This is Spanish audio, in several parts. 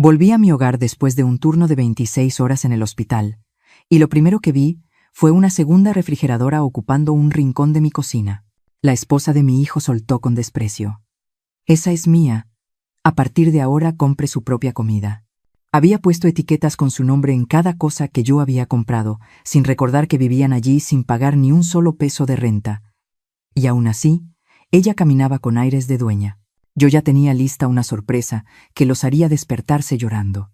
Volví a mi hogar después de un turno de 26 horas en el hospital, y lo primero que vi fue una segunda refrigeradora ocupando un rincón de mi cocina. La esposa de mi hijo soltó con desprecio: «Esa es mía. A partir de ahora compre su propia comida». Había puesto etiquetas con su nombre en cada cosa que yo había comprado, sin recordar que vivían allí sin pagar ni un solo peso de renta. Y aún así, ella caminaba con aires de dueña. Yo ya tenía lista una sorpresa que los haría despertarse llorando.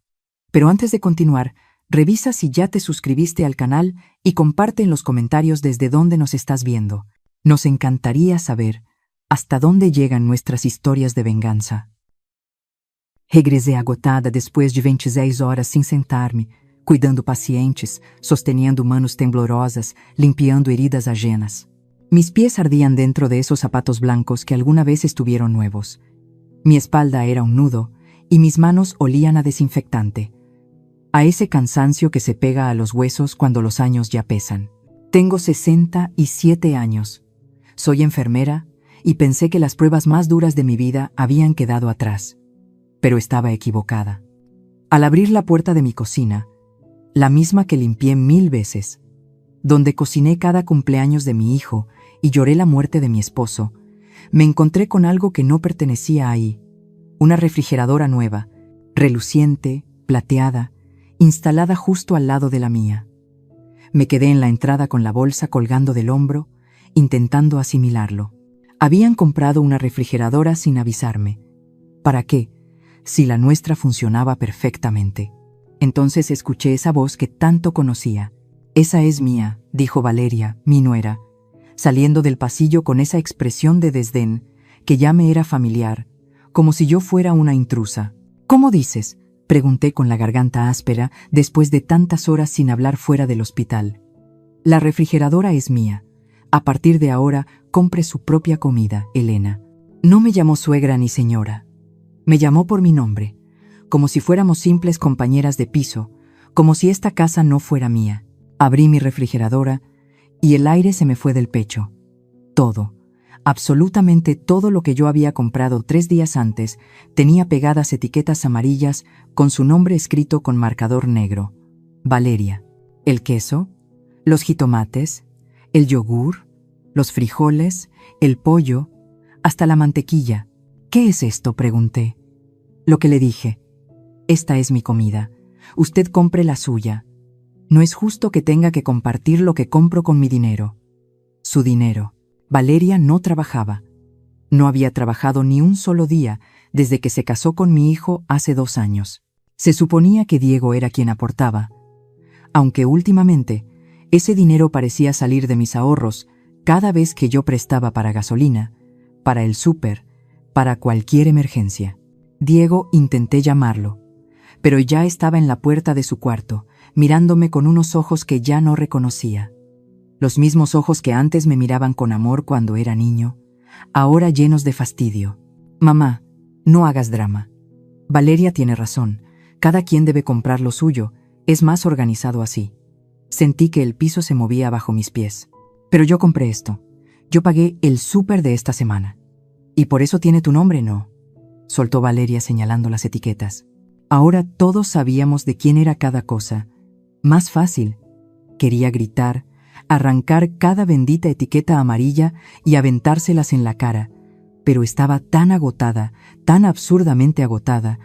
Pero antes de continuar, revisa si ya te suscribiste al canal y comparte en los comentarios desde dónde nos estás viendo. Nos encantaría saber hasta dónde llegan nuestras historias de venganza. Regresei agotada depois de 26 horas sem sentar-me, cuidando pacientes, sosteniendo manos temblorosas, limpiando heridas ajenas. Mis pies ardían dentro de esos zapatos blancos que alguna vez estuvieron nuevos. Mi espalda era un nudo y mis manos olían a desinfectante, a ese cansancio que se pega a los huesos cuando los años ya pesan. Tengo 67 años. Soy enfermera y pensé que las pruebas más duras de mi vida habían quedado atrás. Pero estaba equivocada. Al abrir la puerta de mi cocina, la misma que limpié 1000 veces, donde cociné cada cumpleaños de mi hijo y lloré la muerte de mi esposo, me encontré con algo que no pertenecía ahí: una refrigeradora nueva, reluciente, plateada, instalada justo al lado de la mía. Me quedé en la entrada con la bolsa colgando del hombro, intentando asimilarlo. Habían comprado una refrigeradora sin avisarme. ¿Para qué, si la nuestra funcionaba perfectamente? Entonces escuché esa voz que tanto conocía. «Esa es mía», dijo Valeria, mi nuera, saliendo del pasillo con esa expresión de desdén que ya me era familiar, como si yo fuera una intrusa. «¿Cómo dices?», pregunté con la garganta áspera después de tantas horas sin hablar fuera del hospital. «La refrigeradora es mía. A partir de ahora, compre su propia comida, Elena». No me llamó suegra ni señora. Me llamó por mi nombre, como si fuéramos simples compañeras de piso, como si esta casa no fuera mía. Abrí mi refrigeradora y el aire se me fue del pecho. Todo, absolutamente todo lo que yo había comprado 3 días antes, tenía pegadas etiquetas amarillas con su nombre escrito con marcador negro: Valeria. El queso, los jitomates, el yogur, los frijoles, el pollo, hasta la mantequilla. «¿Qué es esto?», pregunté. Lo que le dije: «Esta es mi comida. Usted compre la suya. No es justo que tenga que compartir lo que compro con mi dinero». Su dinero. Valeria no trabajaba. No había trabajado ni un solo día desde que se casó con mi hijo hace 2 años. Se suponía que Diego era quien aportaba, aunque últimamente ese dinero parecía salir de mis ahorros cada vez que yo prestaba para gasolina, para el súper, para cualquier emergencia. Diego, intenté llamarlo, pero ya estaba en la puerta de su cuarto, mirándome con unos ojos que ya no reconocía. Los mismos ojos que antes me miraban con amor cuando era niño, ahora llenos de fastidio. «Mamá, no hagas drama. Valeria tiene razón. Cada quien debe comprar lo suyo. Es más organizado así». Sentí que el piso se movía bajo mis pies. «Pero yo compré esto. Yo pagué el súper de esta semana. Y por eso tiene tu nombre, ¿no?», soltó Valeria señalando las etiquetas. Ahora todos sabíamos de quién era cada cosa. Más fácil. Quería gritar, arrancar cada bendita etiqueta amarilla y aventárselas en la cara, pero estaba tan agotada, tan absurdamente agotada.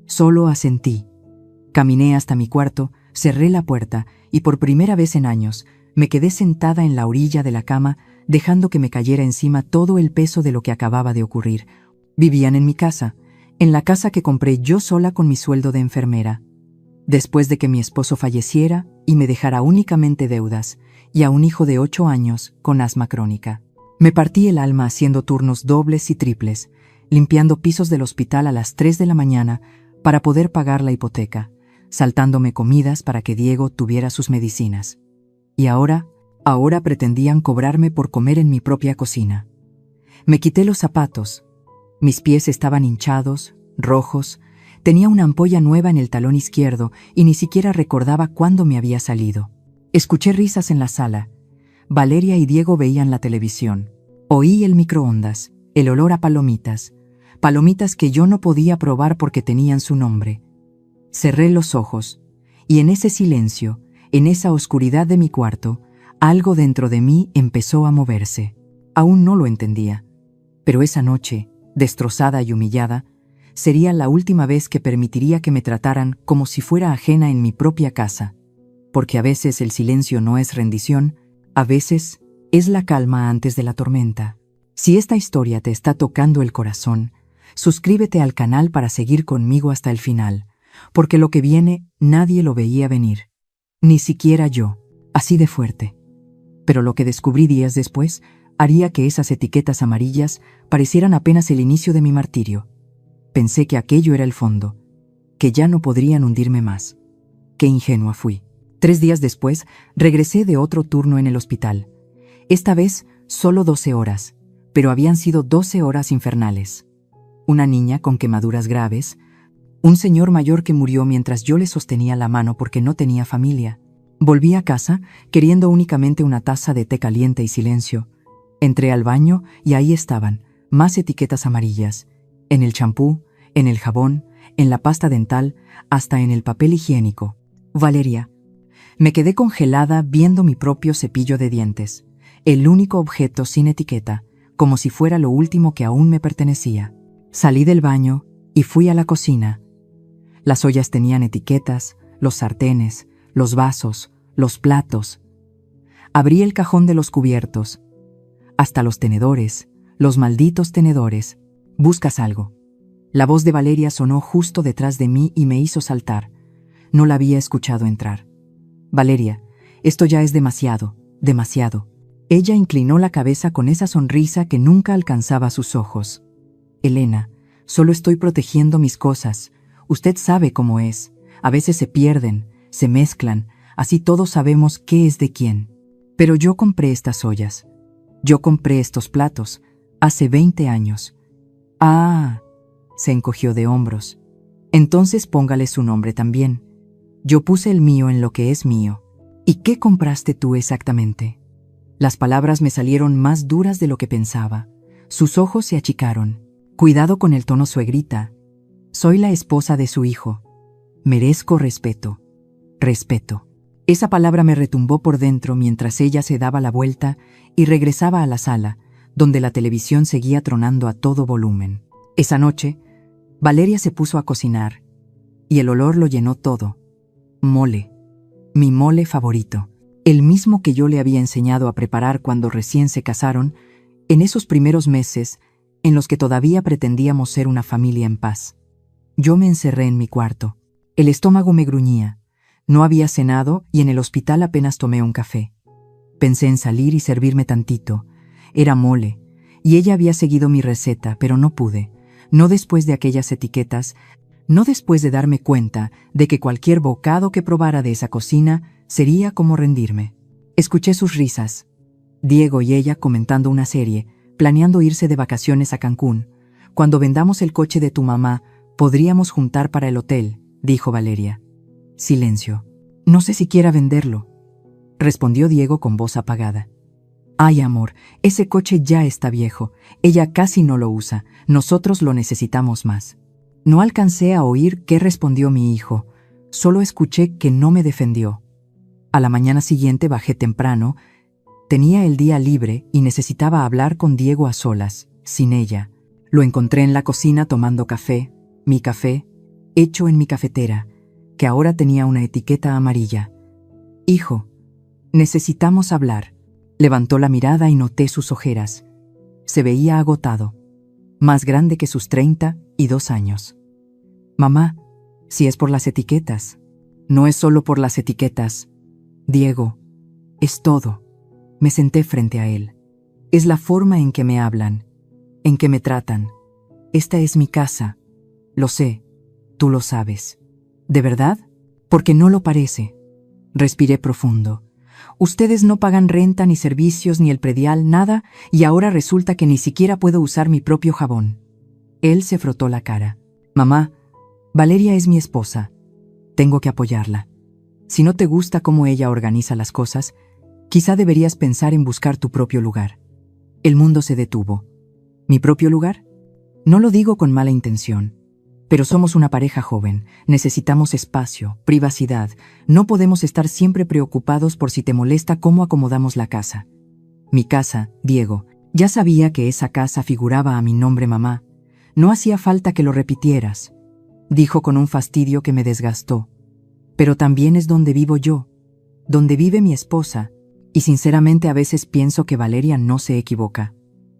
Solo asentí. Caminé hasta mi cuarto, cerré la puerta y por primera vez en años me quedé sentada en la orilla de la cama, dejando que me cayera encima todo el peso de lo que acababa de ocurrir. Vivían en mi casa, en la casa que compré yo sola con mi sueldo de enfermera. Después de que mi esposo falleciera y me dejara únicamente deudas y a un hijo de 8 años con asma crónica. Me partí el alma haciendo turnos dobles y triples, limpiando pisos del hospital a las 3 de la mañana para poder pagar la hipoteca, saltándome comidas para que Diego tuviera sus medicinas. Y ahora pretendían cobrarme por comer en mi propia cocina. Me quité los zapatos. Mis pies estaban hinchados, rojos. Tenía una ampolla nueva en el talón izquierdo y ni siquiera recordaba cuándo me había salido. Escuché risas en la sala. Valeria y Diego veían la televisión. Oí el microondas, el olor a palomitas. Palomitas que yo no podía probar porque tenían su nombre. Cerré los ojos, y en ese silencio, en esa oscuridad de mi cuarto, algo dentro de mí empezó a moverse. Aún no lo entendía, pero esa noche, destrozada y humillada, sería la última vez que permitiría que me trataran como si fuera ajena en mi propia casa, porque a veces el silencio no es rendición, a veces es la calma antes de la tormenta. Si esta historia te está tocando el corazón, suscríbete al canal para seguir conmigo hasta el final, porque lo que viene nadie lo veía venir, ni siquiera yo, así de fuerte. Pero lo que descubrí días después haría que esas etiquetas amarillas parecieran apenas el inicio de mi martirio. Pensé que aquello era el fondo, que ya no podrían hundirme más. Qué ingenua fui. 3 días después, regresé de otro turno en el hospital. Esta vez, solo 12 horas, pero habían sido 12 horas infernales. Una niña con quemaduras graves, un señor mayor que murió mientras yo le sostenía la mano porque no tenía familia. Volví a casa, queriendo únicamente una taza de té caliente y silencio. Entré al baño y ahí estaban, más etiquetas amarillas, en el champú, en el jabón, en la pasta dental, hasta en el papel higiénico. Valeria. Me quedé congelada viendo mi propio cepillo de dientes, el único objeto sin etiqueta, como si fuera lo último que aún me pertenecía. Salí del baño y fui a la cocina. Las ollas tenían etiquetas, los sartenes, los vasos, los platos. Abrí el cajón de los cubiertos, hasta los tenedores, los malditos tenedores. ¿Buscas algo? La voz de Valeria sonó justo detrás de mí y me hizo saltar. No la había escuchado entrar. Valeria, esto ya es demasiado, demasiado. Ella inclinó la cabeza con esa sonrisa que nunca alcanzaba sus ojos. Elena, solo estoy protegiendo mis cosas. Usted sabe cómo es. A veces se pierden, se mezclan, así todos sabemos qué es de quién. Pero yo compré estas ollas. Yo compré estos platos, hace 20 años. Ah, se encogió de hombros. Entonces póngale su nombre también. Yo puse el mío en lo que es mío. ¿Y qué compraste tú exactamente? Las palabras me salieron más duras de lo que pensaba. Sus ojos se achicaron. Cuidado con el tono, suegrita. Soy la esposa de su hijo. Merezco respeto. Respeto. Esa palabra me retumbó por dentro mientras ella se daba la vuelta y regresaba a la sala, donde la televisión seguía tronando a todo volumen. Esa noche, Valeria se puso a cocinar, y el olor lo llenó todo. Mole. Mi mole favorito. El mismo que yo le había enseñado a preparar cuando recién se casaron, en esos primeros meses en los que todavía pretendíamos ser una familia en paz. Yo me encerré en mi cuarto. El estómago me gruñía. No había cenado y en el hospital apenas tomé un café. Pensé en salir y servirme tantito. Era mole, y ella había seguido mi receta, pero no pude. No después de aquellas etiquetas, no después de darme cuenta de que cualquier bocado que probara de esa cocina sería como rendirme. Escuché sus risas. Diego y ella comentando una serie, planeando irse de vacaciones a Cancún. Cuando vendamos el coche de tu mamá, podríamos juntar para el hotel, dijo Valeria. Silencio. No sé si quiera venderlo, respondió Diego con voz apagada. Ay, amor, ese coche ya está viejo. Ella casi no lo usa. Nosotros lo necesitamos más. No alcancé a oír qué respondió mi hijo. Solo escuché que no me defendió. A la mañana siguiente bajé temprano. Tenía el día libre y necesitaba hablar con Diego a solas, sin ella. Lo encontré en la cocina tomando café, mi café, hecho en mi cafetera, que ahora tenía una etiqueta amarilla. Hijo, necesitamos hablar. Levantó la mirada y noté sus ojeras. Se veía agotado, más grande que sus 32 años. Mamá, si es por las etiquetas. No es solo por las etiquetas. Diego, es todo. Me senté frente a él. Es la forma en que me hablan, en que me tratan. Esta es mi casa. Lo sé, tú lo sabes. ¿De verdad? Porque no lo parece. Respiré profundo. Ustedes no pagan renta, ni servicios, ni el predial, nada, y ahora resulta que ni siquiera puedo usar mi propio jabón. Él se frotó la cara. Mamá, Valeria es mi esposa. Tengo que apoyarla. Si no te gusta cómo ella organiza las cosas, quizá deberías pensar en buscar tu propio lugar. El mundo se detuvo. ¿Mi propio lugar? No lo digo con mala intención, Pero somos una pareja joven, necesitamos espacio, privacidad, no podemos estar siempre preocupados por si te molesta cómo acomodamos la casa. Mi casa, Diego, ya sabía que esa casa figuraba a mi nombre, mamá. No hacía falta que lo repitieras, dijo con un fastidio que me desgastó. Pero también es donde vivo yo, donde vive mi esposa, y sinceramente a veces pienso que Valeria no se equivoca.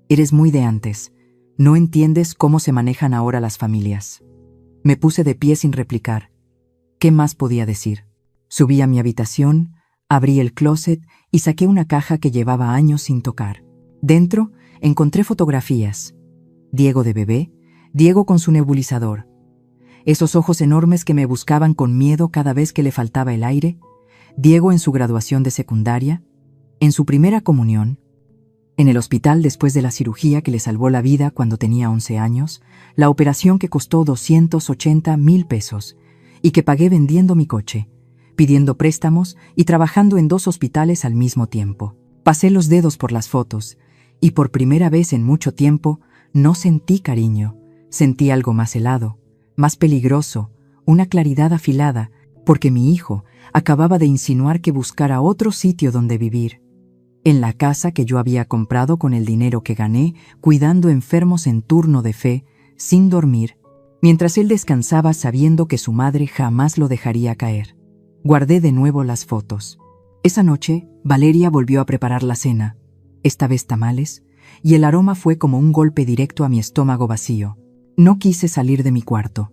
Eres muy de antes, no entiendes cómo se manejan ahora las familias. Me puse de pie sin replicar. ¿Qué más podía decir? Subí a mi habitación, abrí el closet y saqué una caja que llevaba años sin tocar. Dentro encontré fotografías. Diego de bebé, Diego con su nebulizador. Esos ojos enormes que me buscaban con miedo cada vez que le faltaba el aire. Diego en su graduación de secundaria, en su primera comunión, en el hospital después de la cirugía que le salvó la vida cuando tenía 11 años, la operación que costó 280,000 pesos y que pagué vendiendo mi coche, pidiendo préstamos y trabajando en 2 hospitales al mismo tiempo. Pasé los dedos por las fotos y por primera vez en mucho tiempo no sentí cariño, sentí algo más helado, más peligroso, una claridad afilada, porque mi hijo acababa de insinuar que buscara otro sitio donde vivir. En la casa que yo había comprado con el dinero que gané, cuidando enfermos en turno de fe, sin dormir, mientras él descansaba sabiendo que su madre jamás lo dejaría caer. Guardé de nuevo las fotos. Esa noche, Valeria volvió a preparar la cena, esta vez tamales, y el aroma fue como un golpe directo a mi estómago vacío. No quise salir de mi cuarto.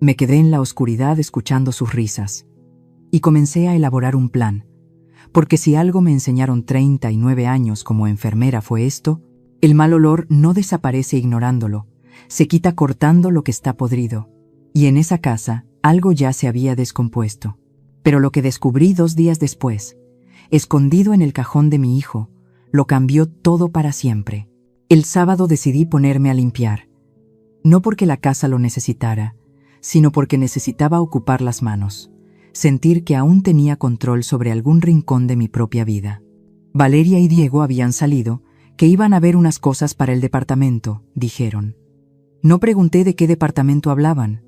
Me quedé en la oscuridad escuchando sus risas. Y comencé a elaborar un plan. Porque si algo me enseñaron 39 años como enfermera fue esto, el mal olor no desaparece ignorándolo, se quita cortando lo que está podrido. Y en esa casa algo ya se había descompuesto. Pero lo que descubrí 2 días después, escondido en el cajón de mi hijo, lo cambió todo para siempre. El sábado decidí ponerme a limpiar. No porque la casa lo necesitara, sino porque necesitaba ocupar las manos. Sentir que aún tenía control sobre algún rincón de mi propia vida. Valeria y Diego habían salido, que iban a ver unas cosas para el departamento, dijeron. No pregunté de qué departamento hablaban.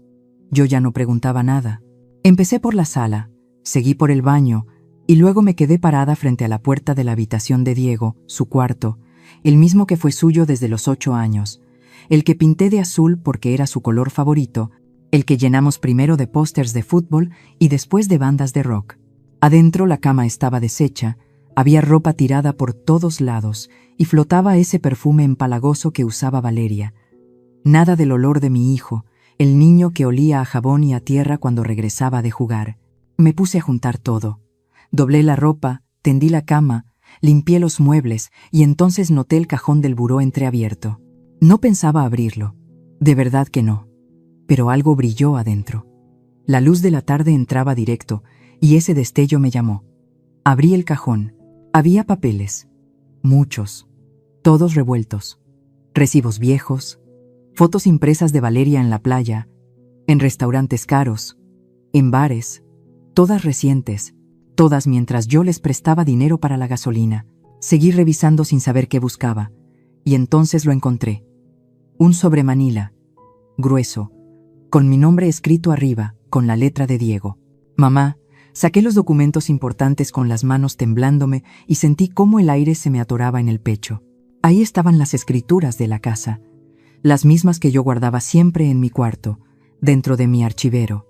Yo ya no preguntaba nada. Empecé por la sala, seguí por el baño, y luego me quedé parada frente a la puerta de la habitación de Diego, su cuarto, el mismo que fue suyo desde los 8 años, el que pinté de azul porque era su color favorito, el que llenamos primero de pósters de fútbol y después de bandas de rock. Adentro la cama estaba deshecha, había ropa tirada por todos lados y flotaba ese perfume empalagoso que usaba Valeria. Nada del olor de mi hijo, el niño que olía a jabón y a tierra cuando regresaba de jugar. Me puse a juntar todo. Doblé la ropa, tendí la cama, limpié los muebles y entonces noté el cajón del buró entreabierto. No pensaba abrirlo, de verdad que no. Pero algo brilló adentro. La luz de la tarde entraba directo, y ese destello me llamó. Abrí el cajón. Había papeles. Muchos. Todos revueltos. Recibos viejos. Fotos impresas de Valeria en la playa. En restaurantes caros. En bares. Todas recientes. Todas mientras yo les prestaba dinero para la gasolina. Seguí revisando sin saber qué buscaba. Y entonces lo encontré. Un sobremanila. Grueso. Con mi nombre escrito arriba, con la letra de Diego. Mamá, saqué los documentos importantes con las manos temblándome y sentí cómo el aire se me atoraba en el pecho. Ahí estaban las escrituras de la casa, las mismas que yo guardaba siempre en mi cuarto, dentro de mi archivero.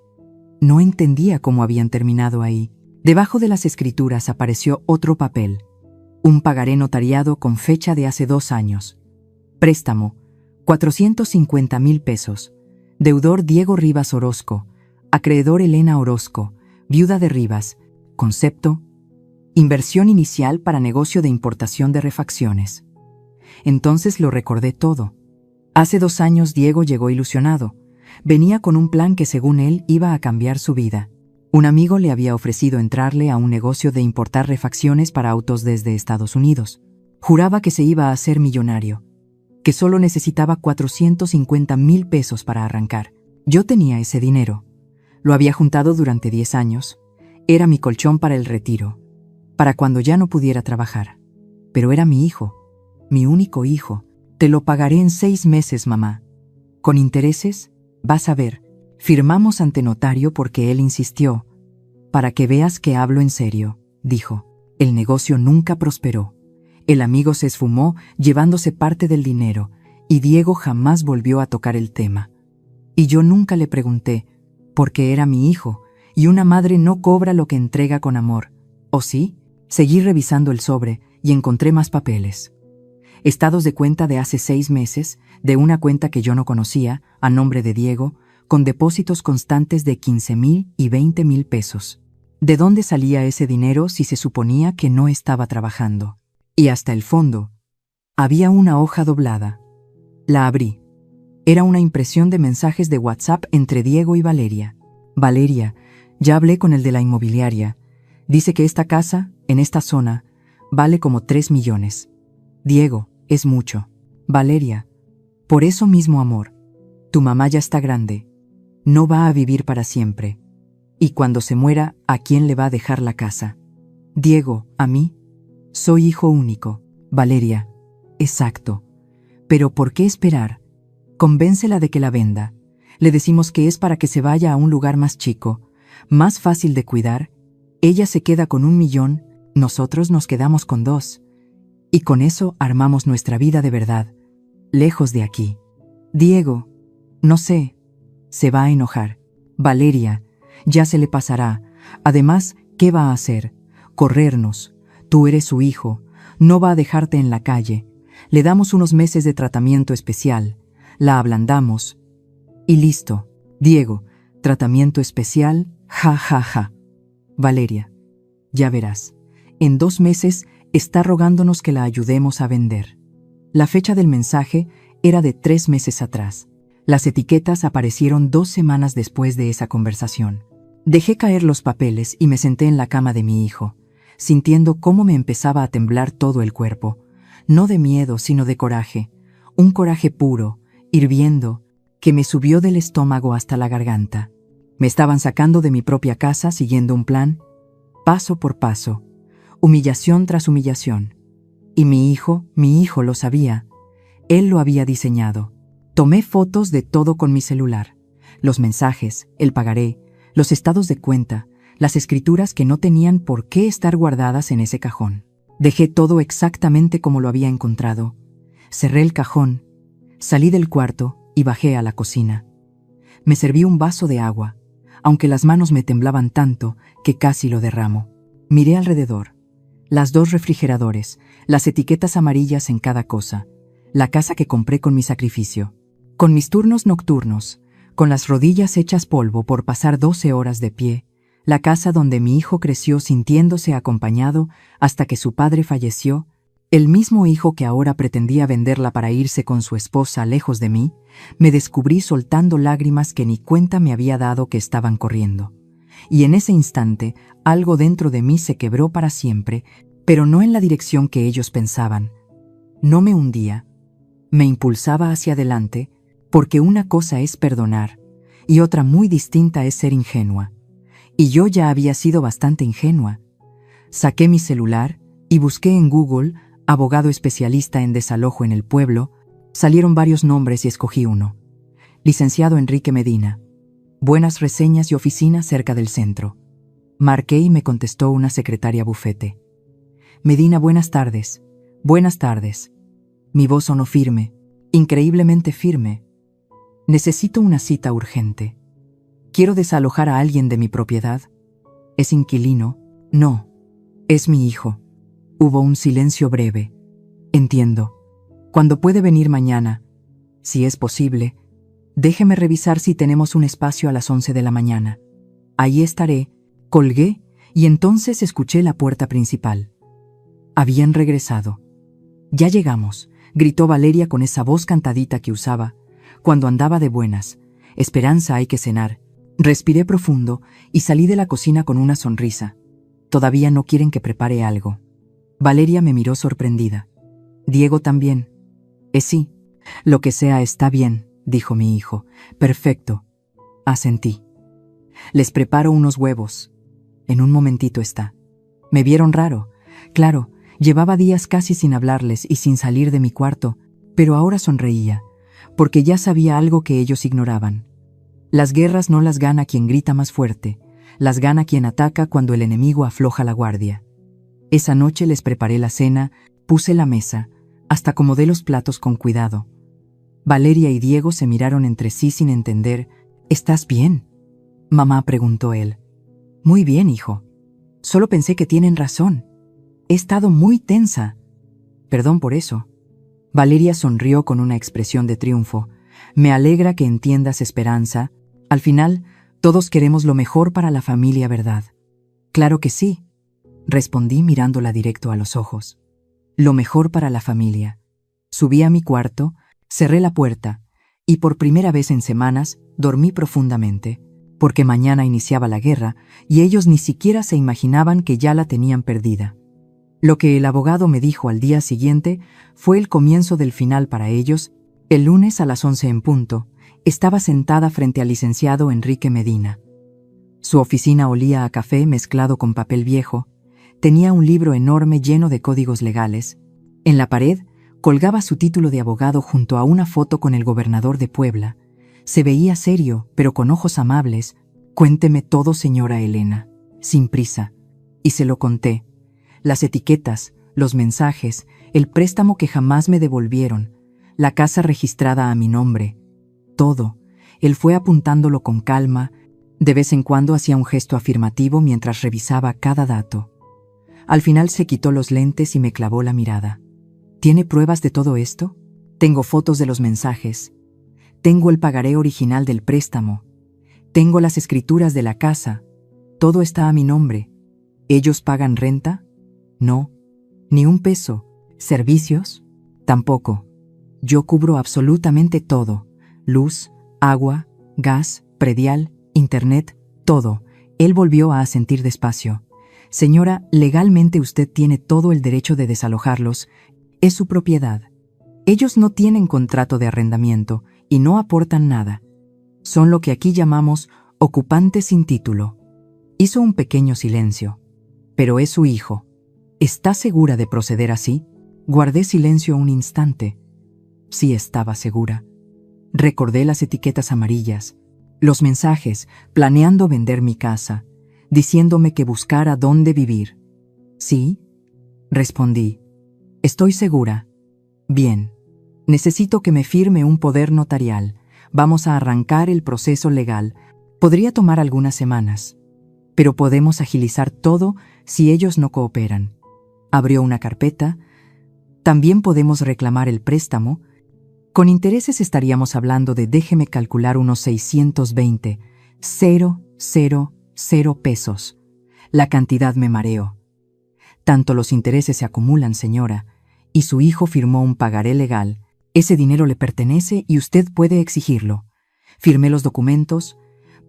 No entendía cómo habían terminado ahí. Debajo de las escrituras apareció otro papel, un pagaré notariado con fecha de hace 2 años. Préstamo, 450,000 pesos. Deudor Diego Rivas Orozco, acreedor Elena Orozco, viuda de Rivas, concepto, inversión inicial para negocio de importación de refacciones. Entonces lo recordé todo. Hace 2 años Diego llegó ilusionado. Venía con un plan que según él iba a cambiar su vida. Un amigo le había ofrecido entrarle a un negocio de importar refacciones para autos desde Estados Unidos. Juraba que se iba a hacer millonario, que solo necesitaba 450,000 pesos para arrancar. Yo tenía ese dinero. Lo había juntado durante 10 años. Era mi colchón para el retiro, para cuando ya no pudiera trabajar. Pero era mi hijo, mi único hijo. Te lo pagaré en 6 meses, mamá. Con intereses, vas a ver, Firmamos ante notario porque él insistió. Para que veas que hablo en serio, dijo. El negocio nunca prosperó. El amigo se esfumó llevándose parte del dinero y Diego jamás volvió a tocar el tema. Y yo nunca le pregunté, porque era mi hijo y una madre no cobra lo que entrega con amor. ¿O sí? Seguí revisando el sobre y encontré más papeles. Estados de cuenta de hace 6 meses, de una cuenta que yo no conocía, a nombre de Diego, con depósitos constantes de 15,000 y 20,000 pesos. ¿De dónde salía ese dinero si se suponía que no estaba trabajando? Y hasta el fondo, había una hoja doblada. La abrí. Era una impresión de mensajes de WhatsApp entre Diego y Valeria. Valeria, ya hablé con el de la inmobiliaria. Dice que esta casa, en esta zona, vale como 3 millones. Diego, es mucho. Valeria, por eso mismo, amor. Tu mamá ya está grande. No va a vivir para siempre. Y cuando se muera, ¿a quién le va a dejar la casa? Diego, ¿a mí? Soy hijo único. Valeria, exacto. Pero ¿por qué esperar? Convéncela de que la venda. Le decimos que es para que se vaya a un lugar más chico, más fácil de cuidar. Ella se queda con 1 millón, nosotros nos quedamos con 2. Y con eso armamos nuestra vida de verdad, lejos de aquí. Diego, no sé, se va a enojar. Valeria, ya se le pasará. Además, ¿qué va a hacer? Corrernos. Tú eres su hijo, no va a dejarte en la calle. Le damos unos meses de tratamiento especial, la ablandamos. Y listo. Diego, tratamiento especial, ja, ja, ja. Valeria, ya verás, en 2 meses está rogándonos que la ayudemos a vender. La fecha del mensaje era de 3 meses atrás. Las etiquetas aparecieron 2 semanas después de esa conversación. Dejé caer los papeles y me senté en la cama de mi hijo, sintiendo cómo me empezaba a temblar todo el cuerpo, no de miedo, sino de coraje, un coraje puro, hirviendo, que me subió del estómago hasta la garganta. Me estaban sacando de mi propia casa siguiendo un plan, paso por paso, humillación tras humillación. Y mi hijo lo sabía. Él lo había diseñado. Tomé fotos de todo con mi celular. Los mensajes, el pagaré, los estados de cuenta, las escrituras que no tenían por qué estar guardadas en ese cajón. Dejé todo exactamente como lo había encontrado. Cerré el cajón, salí del cuarto y bajé a la cocina. Me serví un vaso de agua, aunque las manos me temblaban tanto que casi lo derramo. Miré alrededor. Las 2 refrigeradores, las etiquetas amarillas en cada cosa, la casa que compré con mi sacrificio, con mis turnos nocturnos, con las rodillas hechas polvo por pasar 12 horas de pie, la casa donde mi hijo creció sintiéndose acompañado hasta que su padre falleció, el mismo hijo que ahora pretendía venderla para irse con su esposa lejos de mí, me descubrí soltando lágrimas que ni cuenta me había dado que estaban corriendo. Y en ese instante, algo dentro de mí se quebró para siempre, pero no en la dirección que ellos pensaban. No me hundía, me impulsaba hacia adelante, porque una cosa es perdonar, y otra muy distinta es ser ingenua. Y yo ya había sido bastante ingenua. Saqué mi celular y busqué en Google abogado especialista en desalojo en el pueblo. Salieron varios nombres y escogí uno. Licenciado Enrique Medina. Buenas reseñas y oficina cerca del centro. Marqué y me contestó una secretaria bufete. Medina, buenas tardes. Buenas tardes. Mi voz sonó firme, increíblemente firme. Necesito una cita urgente. Quiero desalojar a alguien de mi propiedad. ¿Es inquilino? No. Es mi hijo. Hubo un silencio breve. Entiendo. ¿Cuándo puede venir mañana? Si es posible. Déjeme revisar si tenemos un espacio a las 11 de la mañana. Ahí estaré. Colgué y entonces escuché la puerta principal. Habían regresado. Ya llegamos, gritó Valeria con esa voz cantadita que usaba cuando andaba de buenas. Esperanza, hay que cenar. Respiré profundo y salí de la cocina con una sonrisa. Todavía no quieren que prepare algo. Valeria me miró sorprendida. Diego también. Sí, lo que sea está bien, dijo mi hijo. Perfecto. Asentí. Les preparo unos huevos. En un momentito está. Me vieron raro. Claro, llevaba días casi sin hablarles y sin salir de mi cuarto, pero ahora sonreía, porque ya sabía algo que ellos ignoraban. Las guerras no las gana quien grita más fuerte, las gana quien ataca cuando el enemigo afloja la guardia. Esa noche les preparé la cena, puse la mesa, hasta acomodé los platos con cuidado. Valeria y Diego se miraron entre sí sin entender. ¿Estás bien?, mamá preguntó él. Muy bien, hijo. Solo pensé que tienen razón. He estado muy tensa. Perdón por eso. Valeria sonrió con una expresión de triunfo. Me alegra que entiendas, Esperanza. Al final, todos queremos lo mejor para la familia, ¿verdad? Claro que sí, respondí mirándola directo a los ojos. Lo mejor para la familia. Subí a mi cuarto, cerré la puerta y por primera vez en semanas dormí profundamente, porque mañana iniciaba la guerra y ellos ni siquiera se imaginaban que ya la tenían perdida. Lo que el abogado me dijo al día siguiente fue el comienzo del final para ellos. El lunes a las 11 en punto, estaba sentada frente al licenciado Enrique Medina. Su oficina olía a café mezclado con papel viejo. Tenía un libro enorme lleno de códigos legales. En la pared colgaba su título de abogado junto a una foto con el gobernador de Puebla. Se veía serio, pero con ojos amables. Cuénteme todo, señora Elena, sin prisa. Y se lo conté. Las etiquetas, los mensajes, el préstamo que jamás me devolvieron, la casa registrada a mi nombre. Todo. Él fue apuntándolo con calma. De vez en cuando hacía un gesto afirmativo mientras revisaba cada dato. Al final se quitó los lentes y me clavó la mirada. ¿Tiene pruebas de todo esto? Tengo fotos de los mensajes. Tengo el pagaré original del préstamo. Tengo las escrituras de la casa. Todo está a mi nombre. ¿Ellos pagan renta? No. Ni un peso. ¿Servicios? Tampoco. Yo cubro absolutamente todo. Luz, agua, gas, predial, internet, todo. Él volvió a asentir despacio. Señora, legalmente usted tiene todo el derecho de desalojarlos. Es su propiedad. Ellos no tienen contrato de arrendamiento y no aportan nada. Son lo que aquí llamamos ocupantes sin título. Hizo un pequeño silencio. Pero es su hijo. ¿Está segura de proceder así? Guardé silencio un instante. Sí, estaba segura. Recordé las etiquetas amarillas, los mensajes, planeando vender mi casa, diciéndome que buscara dónde vivir. ¿Sí? Respondí. Estoy segura. Bien. Necesito que me firme un poder notarial. Vamos a arrancar el proceso legal. Podría tomar algunas semanas, pero podemos agilizar todo si ellos no cooperan. Abrió una carpeta. También podemos reclamar el préstamo. Con intereses estaríamos hablando de, déjeme calcular, unos 620, 000 pesos. La cantidad me mareó. Tanto los intereses se acumulan, señora, y su hijo firmó un pagaré legal. Ese dinero le pertenece y usted puede exigirlo. Firmé los documentos,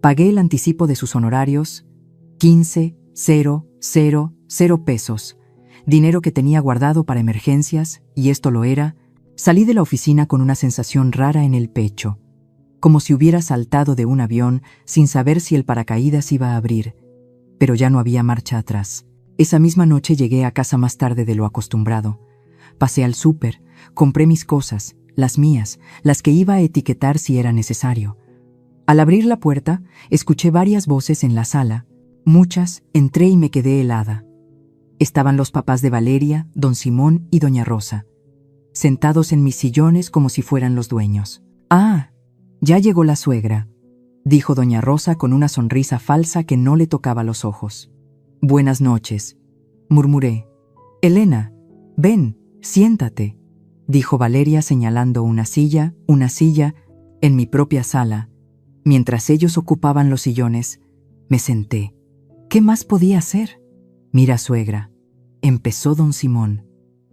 pagué el anticipo de sus honorarios, 15,000 pesos. Dinero que tenía guardado para emergencias, y esto lo era. Salí de la oficina con una sensación rara en el pecho, como si hubiera saltado de un avión sin saber si el paracaídas iba a abrir, pero ya no había marcha atrás. Esa misma noche llegué a casa más tarde de lo acostumbrado. Pasé al súper, compré mis cosas, las mías, las que iba a etiquetar si era necesario. Al abrir la puerta, escuché varias voces en la sala. Muchas, entré y me quedé helada. Estaban los papás de Valeria, don Simón y doña Rosa, sentados en mis sillones como si fueran los dueños. «Ah, ya llegó la suegra», dijo doña Rosa con una sonrisa falsa que no le tocaba los ojos. «Buenas noches», murmuré. «Elena, ven, siéntate», dijo Valeria señalando una silla, en mi propia sala. Mientras ellos ocupaban los sillones, me senté. ¿Qué más podía hacer? «Mira, suegra», empezó don Simón,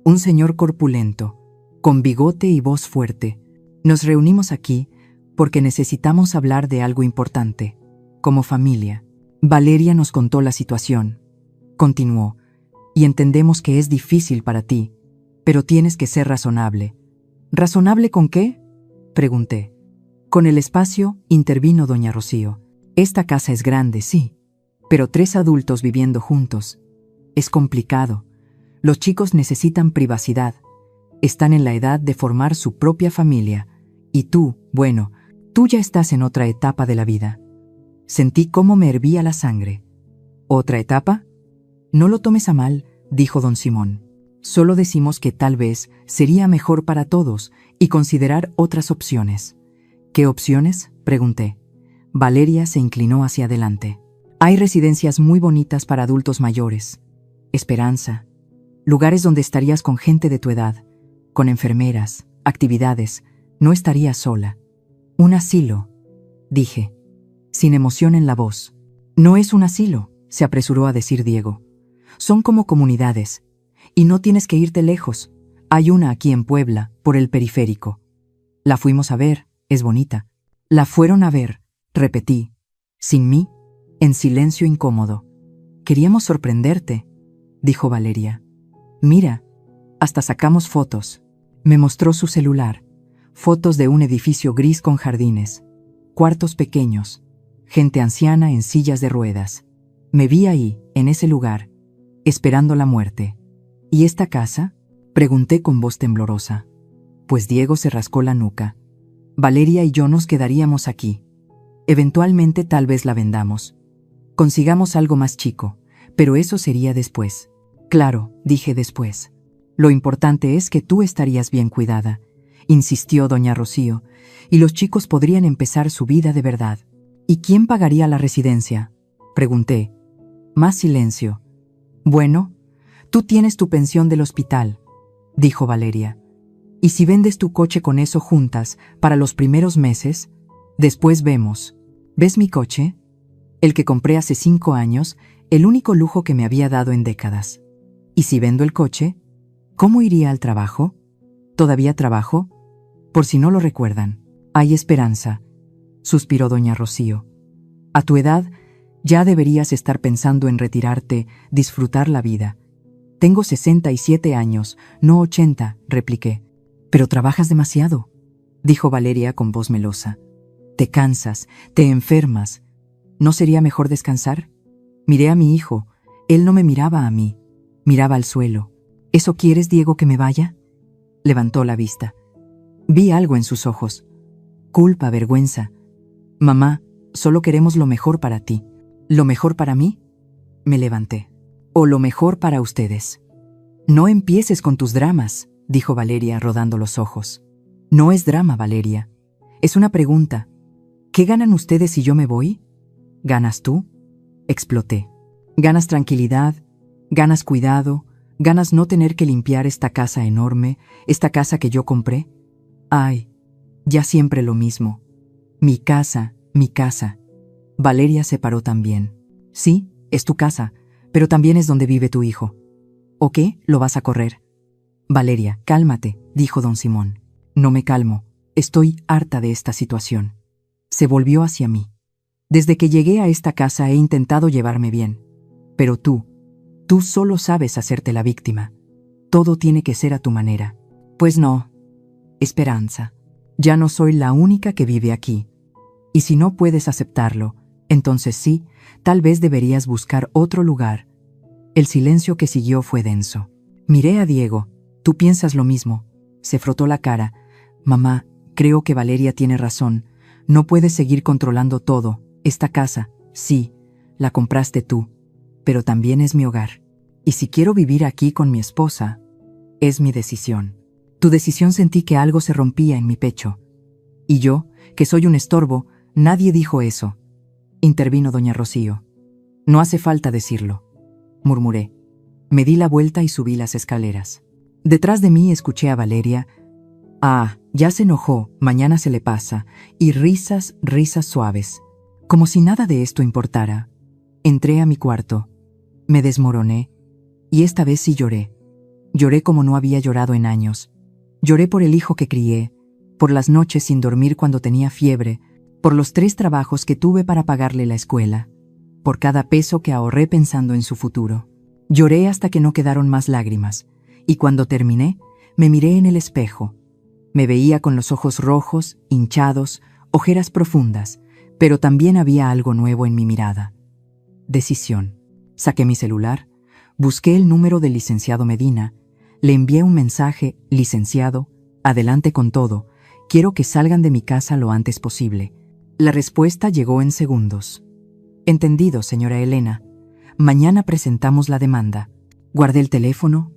un señor corpulento, con bigote y voz fuerte. «Nos reunimos aquí porque necesitamos hablar de algo importante, como familia». Valeria nos contó la situación. Continuó. «Y entendemos que es difícil para ti, pero tienes que ser razonable». «¿Razonable con qué?», pregunté. «Con el espacio», intervino doña Rocío. «Esta casa es grande, sí, pero 3 adultos viviendo juntos. Es complicado. Los chicos necesitan privacidad. Están en la edad de formar su propia familia. Y tú, bueno, Tú ya estás en otra etapa de la vida. Sentí cómo me hervía la sangre. ¿Otra etapa? No lo tomes a mal, dijo don Simón. Solo decimos que tal vez sería mejor para todos y considerar otras opciones. ¿Qué opciones?, pregunté. Valeria se inclinó hacia adelante. Hay residencias muy bonitas para adultos mayores. Esperanza. Lugares donde estarías con gente de tu edad, con enfermeras, actividades. No estarías sola. Un asilo, dije, sin emoción en la voz. No es un asilo, se apresuró a decir Diego. Son como comunidades. Y no tienes que irte lejos. Hay una aquí en Puebla, por el periférico. La fuimos a ver, es bonita. La fueron a ver, repetí, sin mí, en silencio incómodo. Queríamos sorprenderte, dijo Valeria. Mira, hasta sacamos fotos. Me mostró su celular. Fotos de un edificio gris con jardines, cuartos pequeños, gente anciana en sillas de ruedas. Me vi ahí, en ese lugar, esperando la muerte. ¿Y esta casa?, pregunté con voz temblorosa. Pues Diego se rascó la nuca. Valeria y yo nos quedaríamos aquí. Eventualmente tal vez la vendamos. Consigamos algo más chico, pero eso sería después. Claro, dije después. Lo importante es que tú estarías bien cuidada, insistió doña Rocío, y los chicos podrían empezar su vida de verdad. ¿Y quién pagaría la residencia?, pregunté. Más silencio. Bueno, tú tienes tu pensión del hospital, dijo Valeria. Y si vendes tu coche con eso juntas para los primeros meses, después vemos. ¿Ves mi coche? El que compré hace 5 años, el único lujo que me había dado en décadas. ¿Y si vendo el coche? ¿Cómo iría al trabajo? ¿Todavía trabajo? Por si no lo recuerdan, hay esperanza, suspiró doña Rocío. A tu edad, ya deberías estar pensando en retirarte, disfrutar la vida. Tengo 67 años, no 80, repliqué. Pero trabajas demasiado, dijo Valeria con voz melosa. Te cansas, te enfermas. ¿No sería mejor descansar? Miré a mi hijo. Él no me miraba a mí, miraba al suelo. ¿Eso quieres, Diego, que me vaya? Levantó la vista. Vi algo en sus ojos. Culpa, vergüenza. Mamá, solo queremos lo mejor para ti. ¿Lo mejor para mí? Me levanté. O lo mejor para ustedes. No empieces con tus dramas, dijo Valeria rodando los ojos. No es drama, Valeria. Es una pregunta. ¿Qué ganan ustedes si yo me voy? ¿Ganas tú? Exploté. Ganas tranquilidad, ganas cuidado, ganas no tener que limpiar esta casa enorme, esta casa que yo compré. Ay, ya siempre lo mismo. Mi casa, mi casa. Valeria se paró también. Sí, es tu casa, pero también es donde vive tu hijo. ¿O qué? ¿Lo vas a correr? Valeria, cálmate, dijo don Simón. No me calmo, estoy harta de esta situación. Se volvió hacia mí. Desde que llegué a esta casa he intentado llevarme bien. Pero tú solo sabes hacerte la víctima. Todo tiene que ser a tu manera. Pues no. Esperanza, ya no soy la única que vive aquí. Y si no puedes aceptarlo, entonces sí, tal vez deberías buscar otro lugar. El silencio que siguió fue denso. Miré a Diego. Tú piensas lo mismo. Se frotó la cara. Mamá, creo que Valeria tiene razón. No puedes seguir controlando todo. Esta casa, sí, la compraste tú, pero también es mi hogar. Y si quiero vivir aquí con mi esposa, es mi decisión. Tu decisión. Sentí que algo se rompía en mi pecho. Y yo, que soy un estorbo, nadie dijo eso. Intervino doña Rocío. No hace falta decirlo, murmuré. Me di la vuelta y subí las escaleras. Detrás de mí escuché a Valeria. Ah, ya se enojó, mañana se le pasa. Y risas, risas suaves. Como si nada de esto importara. Entré a mi cuarto. Me desmoroné. Y esta vez sí lloré. Lloré como no había llorado en años. Lloré por el hijo que crié, por las noches sin dormir cuando tenía fiebre, por los 3 trabajos que tuve para pagarle la escuela, por cada peso que ahorré pensando en su futuro. Lloré hasta que no quedaron más lágrimas, y cuando terminé, me miré en el espejo. Me veía con los ojos rojos, hinchados, ojeras profundas, pero también había algo nuevo en mi mirada. Decisión. Saqué mi celular, busqué el número del licenciado Medina, le envié un mensaje: licenciado, adelante con todo, Quiero que salgan de mi casa lo antes posible. La respuesta llegó en segundos. Entendido, señora Elena. Mañana presentamos la demanda. Guardé el teléfono,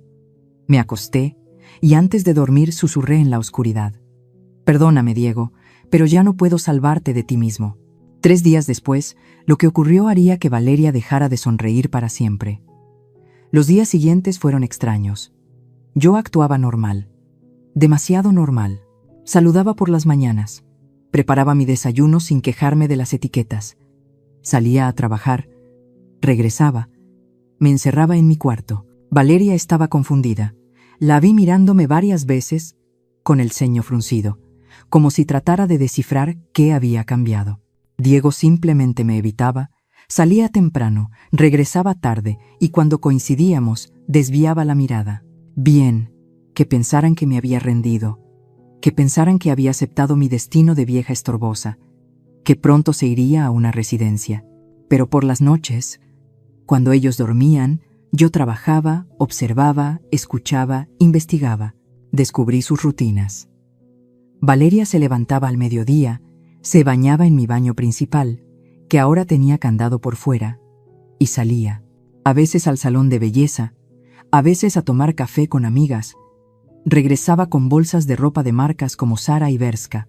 me acosté y antes de dormir susurré en la oscuridad. Perdóname, Diego, pero ya no puedo salvarte de ti mismo. 3 días después, lo que ocurrió haría que Valeria dejara de sonreír para siempre. Los días siguientes fueron extraños. Yo actuaba normal, demasiado normal. Saludaba por las mañanas, preparaba mi desayuno sin quejarme de las etiquetas. Salía a trabajar, regresaba, me encerraba en mi cuarto. Valeria estaba confundida. La vi mirándome varias veces con el ceño fruncido, como si tratara de descifrar qué había cambiado. Diego simplemente me evitaba, salía temprano, regresaba tarde y cuando coincidíamos desviaba la mirada. Bien, que pensaran que me había rendido, que pensaran que había aceptado mi destino de vieja estorbosa, que pronto se iría a una residencia. Pero por las noches, cuando ellos dormían, yo trabajaba, observaba, escuchaba, investigaba. Descubrí sus rutinas. Valeria se levantaba al mediodía, se bañaba en mi baño principal, que ahora tenía candado por fuera, y salía, a veces al salón de belleza, a veces a tomar café con amigas. Regresaba con bolsas de ropa de marcas como Zara y Bershka,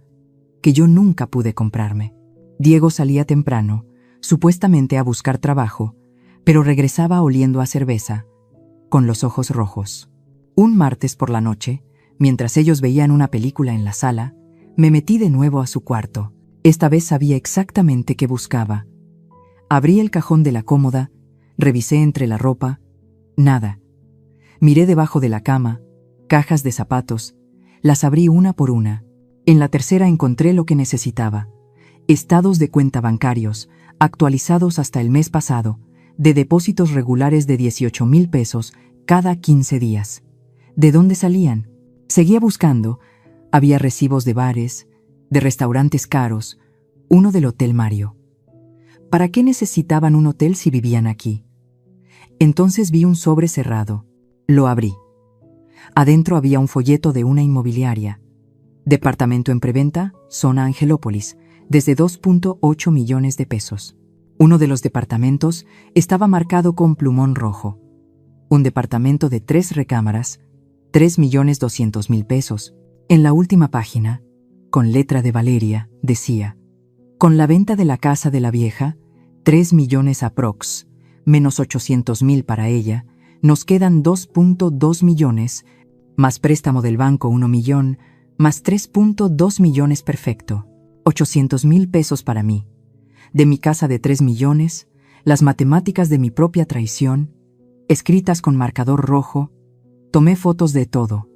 que yo nunca pude comprarme. Diego salía temprano, supuestamente a buscar trabajo, pero regresaba oliendo a cerveza, con los ojos rojos. Un martes por la noche, mientras ellos veían una película en la sala, me metí de nuevo a su cuarto. Esta vez sabía exactamente qué buscaba. Abrí el cajón de la cómoda, revisé entre la ropa, nada. Miré debajo de la cama, cajas de zapatos, las abrí una por una. En la tercera encontré lo que necesitaba. Estados de cuenta bancarios, actualizados hasta el mes pasado, de depósitos regulares de 18,000 pesos cada 15 días. ¿De dónde salían? Seguía buscando. Había recibos de bares, de restaurantes caros, uno del Hotel Mario. ¿Para qué necesitaban un hotel si vivían aquí? Entonces vi un sobre cerrado. Lo abrí. Adentro había un folleto de una inmobiliaria. Departamento en preventa, zona Angelópolis, desde 2.8 millones de pesos. Uno de los departamentos estaba marcado con plumón rojo. Un departamento de 3 recámaras, 3.200.000 pesos. En la última página, con letra de Valeria, decía: con la venta de la casa de la vieja, 3 millones aprox, menos 800.000 para ella, nos quedan 2.2 millones, más préstamo del banco 1 millón, más 3.2 millones perfecto, 800.000 pesos para mí. De mi casa de 3 millones, las matemáticas de mi propia traición, escritas con marcador rojo, tomé fotos de todo,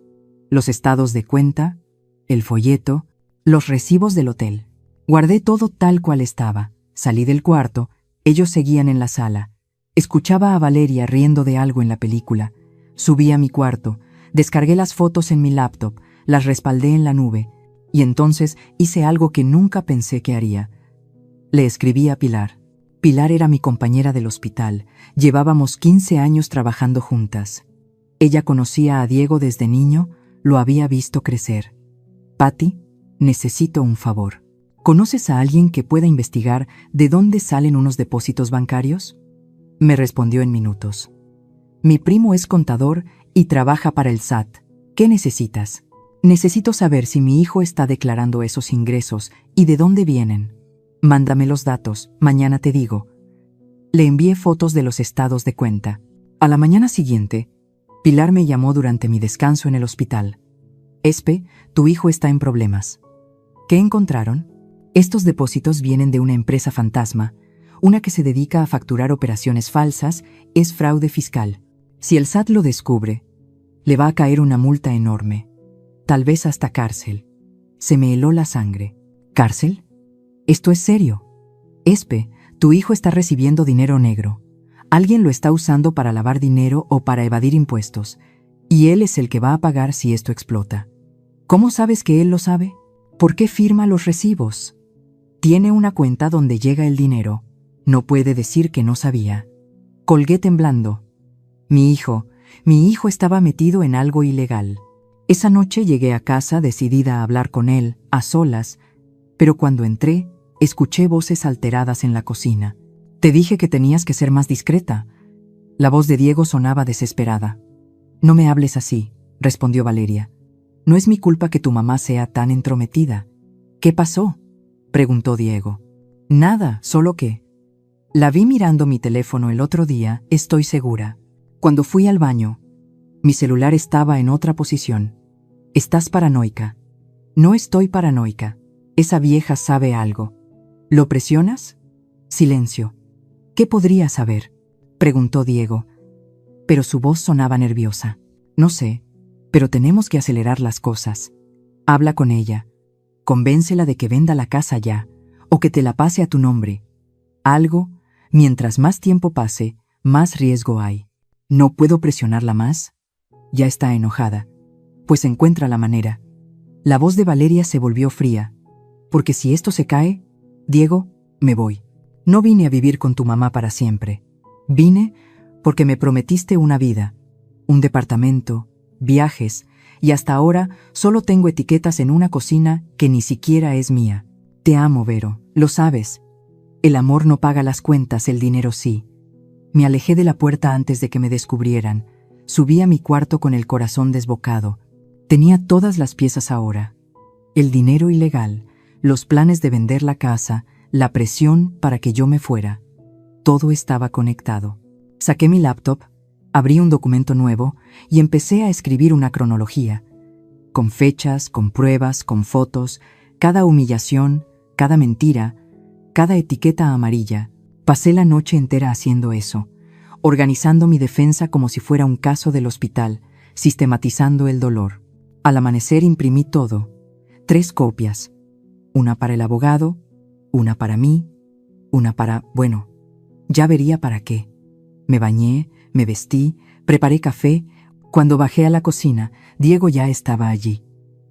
los estados de cuenta, el folleto, los recibos del hotel. Guardé todo tal cual estaba. Salí del cuarto, ellos seguían en la sala. Escuchaba a Valeria riendo de algo en la película. Subí a mi cuarto, descargué las fotos en mi laptop, las respaldé en la nube, y entonces hice algo que nunca pensé que haría. Le escribí a Pilar. Pilar era mi compañera del hospital. Llevábamos 15 años trabajando juntas. Ella conocía a Diego desde niño, lo había visto crecer. Patty, necesito un favor. ¿Conoces a alguien que pueda investigar de dónde salen unos depósitos bancarios? Me respondió en minutos. Mi primo es contador y trabaja para el SAT. ¿Qué necesitas? Necesito saber si mi hijo está declarando esos ingresos y de dónde vienen. Mándame los datos, mañana te digo. Le envié fotos de los estados de cuenta. A la mañana siguiente, Pilar me llamó durante mi descanso en el hospital. Espe, tu hijo está en problemas. ¿Qué encontraron? Estos depósitos vienen de una empresa fantasma, una que se dedica a facturar operaciones falsas, es fraude fiscal. Si el SAT lo descubre, le va a caer una multa enorme, tal vez hasta cárcel. Se me heló la sangre. ¿Cárcel? Esto es serio. Espe, tu hijo está recibiendo dinero negro. Alguien lo está usando para lavar dinero o para evadir impuestos, y él es el que va a pagar si esto explota. ¿Cómo sabes que él lo sabe? ¿Por qué firma los recibos? Tiene una cuenta donde llega el dinero. No puede decir que no sabía. Colgué temblando. Mi hijo estaba metido en algo ilegal. Esa noche llegué a casa decidida a hablar con él, a solas, pero cuando entré, escuché voces alteradas en la cocina. Te dije que tenías que ser más discreta. La voz de Diego sonaba desesperada. No me hables así, respondió Valeria. No es mi culpa que tu mamá sea tan entrometida. ¿Qué pasó?, preguntó Diego. Nada, solo que... La vi mirando mi teléfono el otro día, estoy segura. Cuando fui al baño, mi celular estaba en otra posición. Estás paranoica. No estoy paranoica. Esa vieja sabe algo. ¿Lo presionas? Silencio. ¿Qué podría saber?, preguntó Diego, pero su voz sonaba nerviosa. No sé, pero tenemos que acelerar las cosas. Habla con ella. Convéncela de que venda la casa ya, o que te la pase a tu nombre. Algo, mientras más tiempo pase, más riesgo hay. ¿No puedo presionarla más? Ya está enojada. Pues encuentra la manera. La voz de Valeria se volvió fría. Porque si esto se cae, Diego, me voy. No vine a vivir con tu mamá para siempre. Vine porque me prometiste una vida, un departamento, viajes, y hasta ahora solo tengo etiquetas en una cocina que ni siquiera es mía. Te amo, Vero, lo sabes. El amor no paga las cuentas, el dinero sí. Me alejé de la puerta antes de que me descubrieran. Subí a mi cuarto con el corazón desbocado. Tenía todas las piezas ahora. El dinero ilegal, los planes de vender la casa, la presión para que yo me fuera. Todo estaba conectado. Saqué mi laptop, abrí un documento nuevo y empecé a escribir una cronología, con fechas, con pruebas, con fotos, cada humillación, cada mentira, cada etiqueta amarilla. Pasé la noche entera haciendo eso, organizando mi defensa como si fuera un caso del hospital, sistematizando el dolor. Al amanecer imprimí todo, 3 copias, una para el abogado, una para mí, una para, bueno, ya vería para qué. Me bañé, me vestí, preparé café. Cuando bajé a la cocina, Diego ya estaba allí.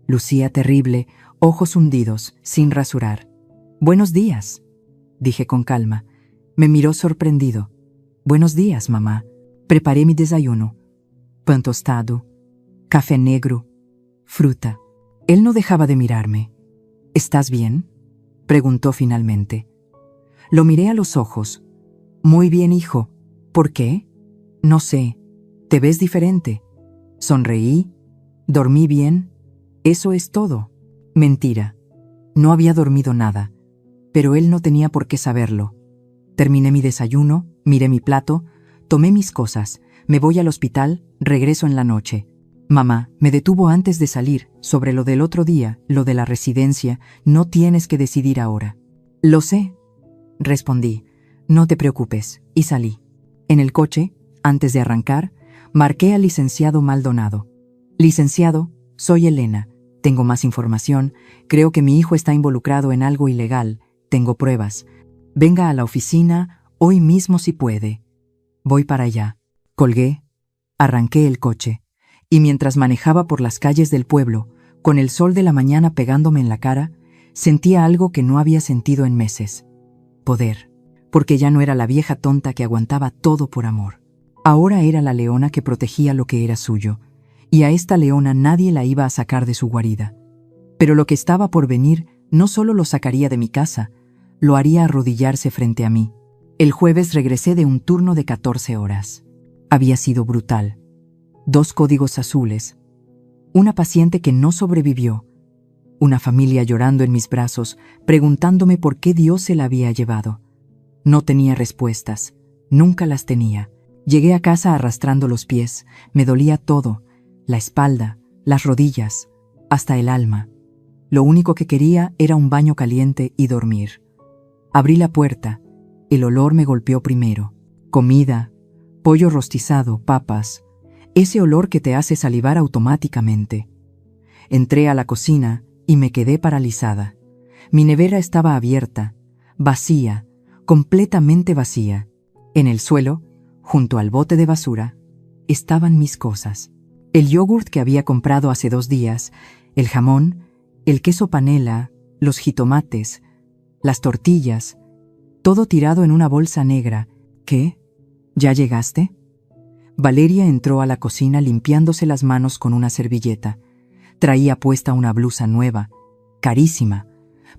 Lucía terrible, ojos hundidos, sin rasurar. «Buenos días», dije con calma. Me miró sorprendido. «Buenos días, mamá». Preparé mi desayuno. Pan tostado, café negro, fruta. Él no dejaba de mirarme. «¿Estás bien?», preguntó finalmente. Lo miré a los ojos. «Muy bien, hijo». «¿Por qué?». «No sé. Te ves diferente». Sonreí. «¿Dormí bien?». «Eso es todo». Mentira. No había dormido nada. Pero él no tenía por qué saberlo. Terminé mi desayuno, miré mi plato, tomé mis cosas, me voy al hospital, regreso en la noche. Mamá me detuvo antes de salir. «Sobre lo del otro día, lo de la residencia, no tienes que decidir ahora». «Lo sé», respondí. «No te preocupes», y salí. En el coche, antes de arrancar, marqué al licenciado Maldonado. «Licenciado, soy Elena. Tengo más información. Creo que mi hijo está involucrado en algo ilegal. Tengo pruebas. Venga a la oficina hoy mismo si puede». «Voy para allá». Colgué, arranqué el coche, y mientras manejaba por las calles del pueblo, con el sol de la mañana pegándome en la cara, sentía algo que no había sentido en meses. Poder, porque ya no era la vieja tonta que aguantaba todo por amor. Ahora era la leona que protegía lo que era suyo, y a esta leona nadie la iba a sacar de su guarida. Pero lo que estaba por venir no solo lo sacaría de mi casa, lo haría arrodillarse frente a mí. El jueves regresé de un turno de 14 horas. Había sido brutal. 2 códigos azules, una paciente que no sobrevivió, una familia llorando en mis brazos, preguntándome por qué Dios se la había llevado. No tenía respuestas, nunca las tenía. Llegué a casa arrastrando los pies, me dolía todo, la espalda, las rodillas, hasta el alma. Lo único que quería era un baño caliente y dormir. Abrí la puerta, el olor me golpeó primero. Comida, pollo rostizado, papas, ese olor que te hace salivar automáticamente. Entré a la cocina y me quedé paralizada. Mi nevera estaba abierta, vacía, completamente vacía. En el suelo, junto al bote de basura, estaban mis cosas. El yogurt que había comprado hace 2 días, el jamón, el queso panela, los jitomates, las tortillas, todo tirado en una bolsa negra. ¿Qué? ¿Ya llegaste? Valeria entró a la cocina limpiándose las manos con una servilleta. Traía puesta una blusa nueva, carísima.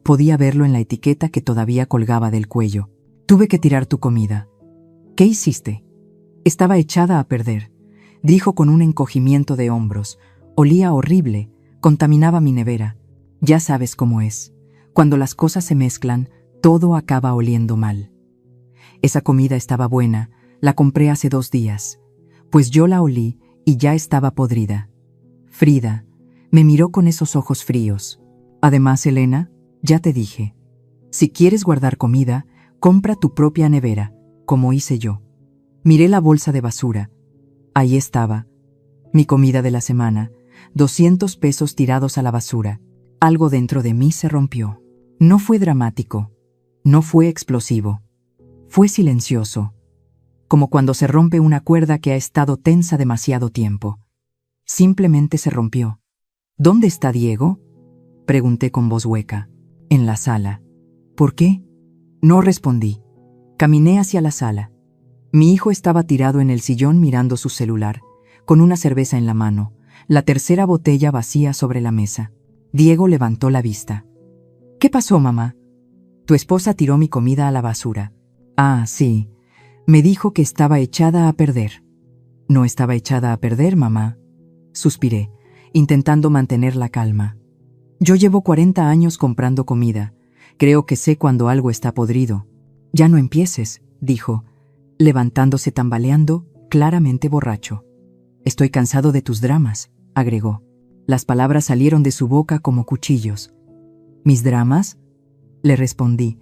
Podía verlo en la etiqueta que todavía colgaba del cuello. Tuve que tirar tu comida. ¿Qué hiciste? Estaba echada a perder, dijo con un encogimiento de hombros. Olía horrible, contaminaba mi nevera. Ya sabes cómo es. Cuando las cosas se mezclan, todo acaba oliendo mal. Esa comida estaba buena, la compré hace 2 días. Pues yo la olí y ya estaba podrida. Frida me miró con esos ojos fríos. Además, Elena, ya te dije, si quieres guardar comida, compra tu propia nevera, como hice yo. Miré la bolsa de basura. Ahí estaba, mi comida de la semana, 200 pesos tirados a la basura. Algo dentro de mí se rompió. No fue dramático, no fue explosivo, fue silencioso, como cuando se rompe una cuerda que ha estado tensa demasiado tiempo. Simplemente se rompió. ¿Dónde está Diego?, pregunté con voz hueca. En la sala. ¿Por qué? No respondí. Caminé hacia la sala. Mi hijo estaba tirado en el sillón mirando su celular, con una cerveza en la mano, la tercera botella vacía sobre la mesa. Diego levantó la vista. ¿Qué pasó, mamá? Tu esposa tiró mi comida a la basura. Ah, sí. Me dijo que estaba echada a perder. No estaba echada a perder, mamá. Suspiré, intentando mantener la calma. Yo llevo 40 años comprando comida. Creo que sé cuando algo está podrido. Ya no empieces, dijo, levantándose tambaleando, claramente borracho. Estoy cansado de tus dramas, agregó. Las palabras salieron de su boca como cuchillos. ¿Mis dramas?, le respondí,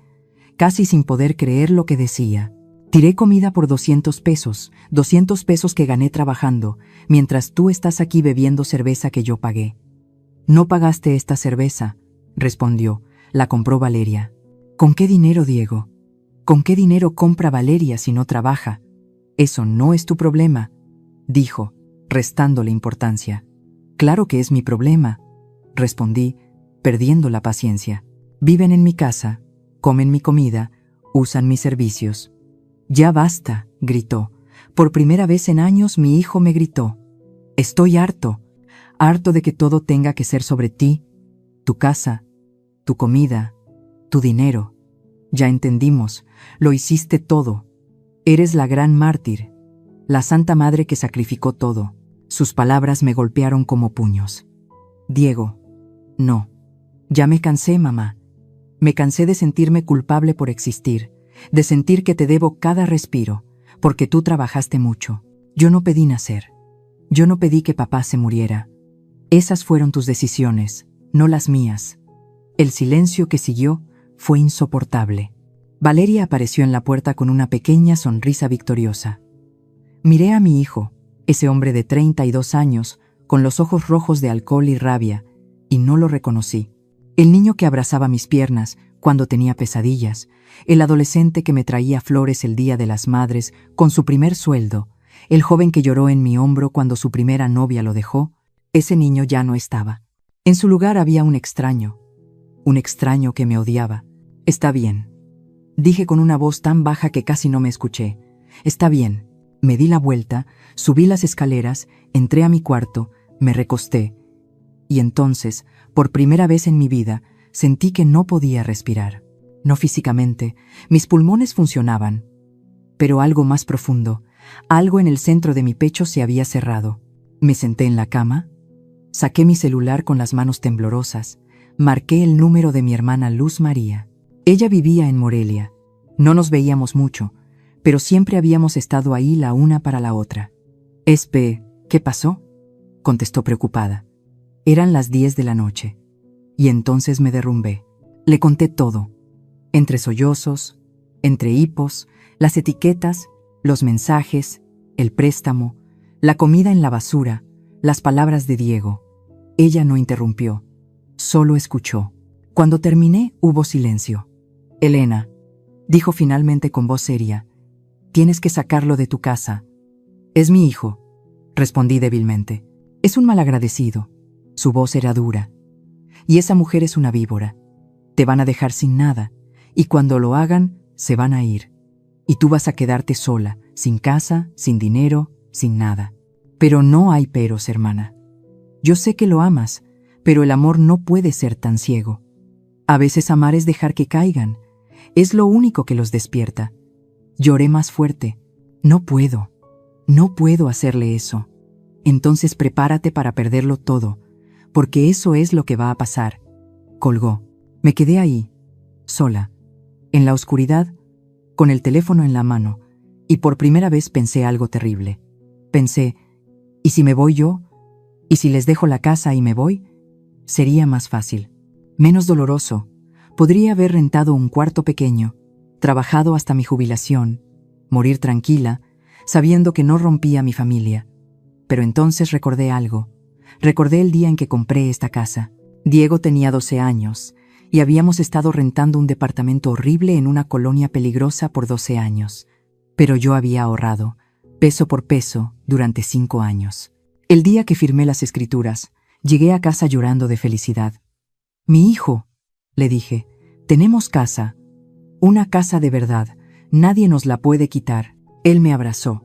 casi sin poder creer lo que decía. Tiré comida por 200 pesos que gané trabajando, mientras tú estás aquí bebiendo cerveza que yo pagué. No pagaste esta cerveza, respondió, la compró Valeria. ¿Con qué dinero, Diego? ¿Con qué dinero compra Valeria si no trabaja? Eso no es tu problema, dijo, restándole importancia. Claro que es mi problema, respondí, perdiendo la paciencia. Viven en mi casa, comen mi comida, usan mis servicios. Ya basta, gritó. Por primera vez en años mi hijo me gritó. Estoy harto de que todo tenga que ser sobre ti, tu casa, tu comida, tu dinero. Ya entendimos, lo hiciste todo. Eres la gran mártir, la santa madre que sacrificó todo. Sus palabras me golpearon como puños. Diego, no. Ya me cansé, mamá. Me cansé de sentirme culpable por existir, de sentir que te debo cada respiro, porque tú trabajaste mucho. Yo no pedí nacer. Yo no pedí que papá se muriera. Esas fueron tus decisiones, no las mías. El silencio que siguió fue insoportable. Valeria apareció en la puerta con una pequeña sonrisa victoriosa. Miré a mi hijo, ese hombre de 32 años, con los ojos rojos de alcohol y rabia, y no lo reconocí. El niño que abrazaba mis piernas cuando tenía pesadillas, el adolescente que me traía flores el Día de las Madres con su primer sueldo, el joven que lloró en mi hombro cuando su primera novia lo dejó, ese niño ya no estaba. En su lugar había un extraño que me odiaba. Está bien, dije con una voz tan baja que casi no me escuché. Está bien. Me di la vuelta, subí las escaleras, entré a mi cuarto, me recosté, y entonces, por primera vez en mi vida, sentí que no podía respirar. No físicamente, mis pulmones funcionaban, pero algo más profundo, algo en el centro de mi pecho se había cerrado. Me senté en la cama, saqué mi celular con las manos temblorosas, marqué el número de mi hermana Luz María. Ella vivía en Morelia. No nos veíamos mucho, pero siempre habíamos estado ahí la una para la otra. ¿Qué pasó?, contestó preocupada. Eran las 10 de la noche, y entonces me derrumbé. Le conté todo, entre sollozos, entre hipos, las etiquetas, los mensajes, el préstamo, la comida en la basura, las palabras de Diego. Ella no interrumpió, solo escuchó. Cuando terminé, hubo silencio. Elena, dijo finalmente con voz seria, tienes que sacarlo de tu casa. Es mi hijo, respondí débilmente. Es un malagradecido. Su voz era dura. Y esa mujer es una víbora. Te van a dejar sin nada, y cuando lo hagan, se van a ir. Y tú vas a quedarte sola, sin casa, sin dinero, sin nada. Pero no hay peros, hermana. Yo sé que lo amas, Pero el amor no puede ser tan ciego. A veces amar es dejar que caigan. Es lo único que los despierta. Lloré más fuerte. No puedo hacerle eso. Entonces prepárate para perderlo todo, porque eso es lo que va a pasar. Colgó. Me quedé ahí, sola, en la oscuridad, con el teléfono en la mano, y por primera vez pensé algo terrible. Pensé, ¿y si me voy yo? ¿Y si les dejo la casa y me voy? Sería más fácil, menos doloroso. Podría haber rentado un cuarto pequeño, trabajado hasta mi jubilación, morir tranquila, sabiendo que no rompía mi familia. Pero entonces recordé algo. Recordé el día en que compré esta casa. Diego tenía 12 años y habíamos estado rentando un departamento horrible en una colonia peligrosa por 12 años. Pero yo había ahorrado, peso por peso, durante 5 años. El día que firmé las escrituras, llegué a casa llorando de felicidad. «Mi hijo», le dije, «tenemos casa. Una casa de verdad. Nadie nos la puede quitar». Él me abrazó.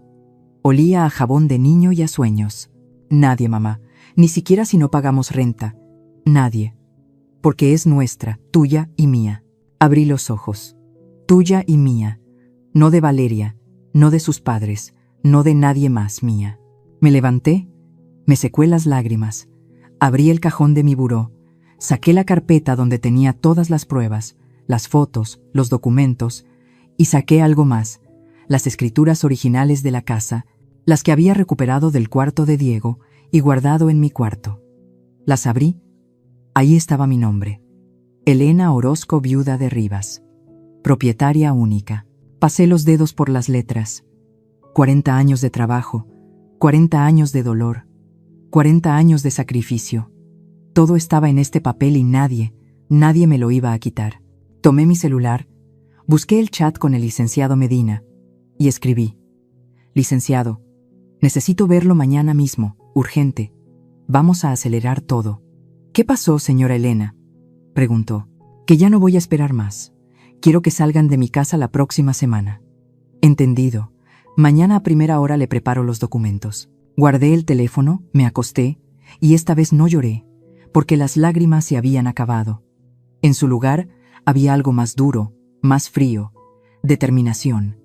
Olía a jabón de niño y a sueños. «Nadie, mamá. Ni siquiera si no pagamos renta. Nadie. Porque es nuestra, tuya y mía». Abrí los ojos. Tuya y mía. No de Valeria, no de sus padres, no de nadie más, mía. Me levanté, me secé las lágrimas. Abrí el cajón de mi buró. Saqué la carpeta donde tenía todas las pruebas, las fotos, los documentos, y saqué algo más, las escrituras originales de la casa, las que había recuperado del cuarto de Diego y guardado en mi cuarto. Las abrí. Ahí estaba mi nombre. Elena Orozco, viuda de Rivas. Propietaria única. Pasé los dedos por las letras. 40 años de trabajo, 40 años de dolor, 40 años de sacrificio. Todo estaba en este papel y nadie me lo iba a quitar. Tomé mi celular, busqué el chat con el licenciado Medina y escribí: «Licenciado, necesito verlo mañana mismo, urgente. Vamos a acelerar todo». «¿Qué pasó, señora Elena?», preguntó. «Que ya no voy a esperar más. Quiero que salgan de mi casa la próxima semana». «Entendido. Mañana a primera hora le preparo los documentos». Guardé el teléfono, me acosté, y esta vez no lloré, porque las lágrimas se habían acabado. En su lugar había algo más duro, más frío: determinación.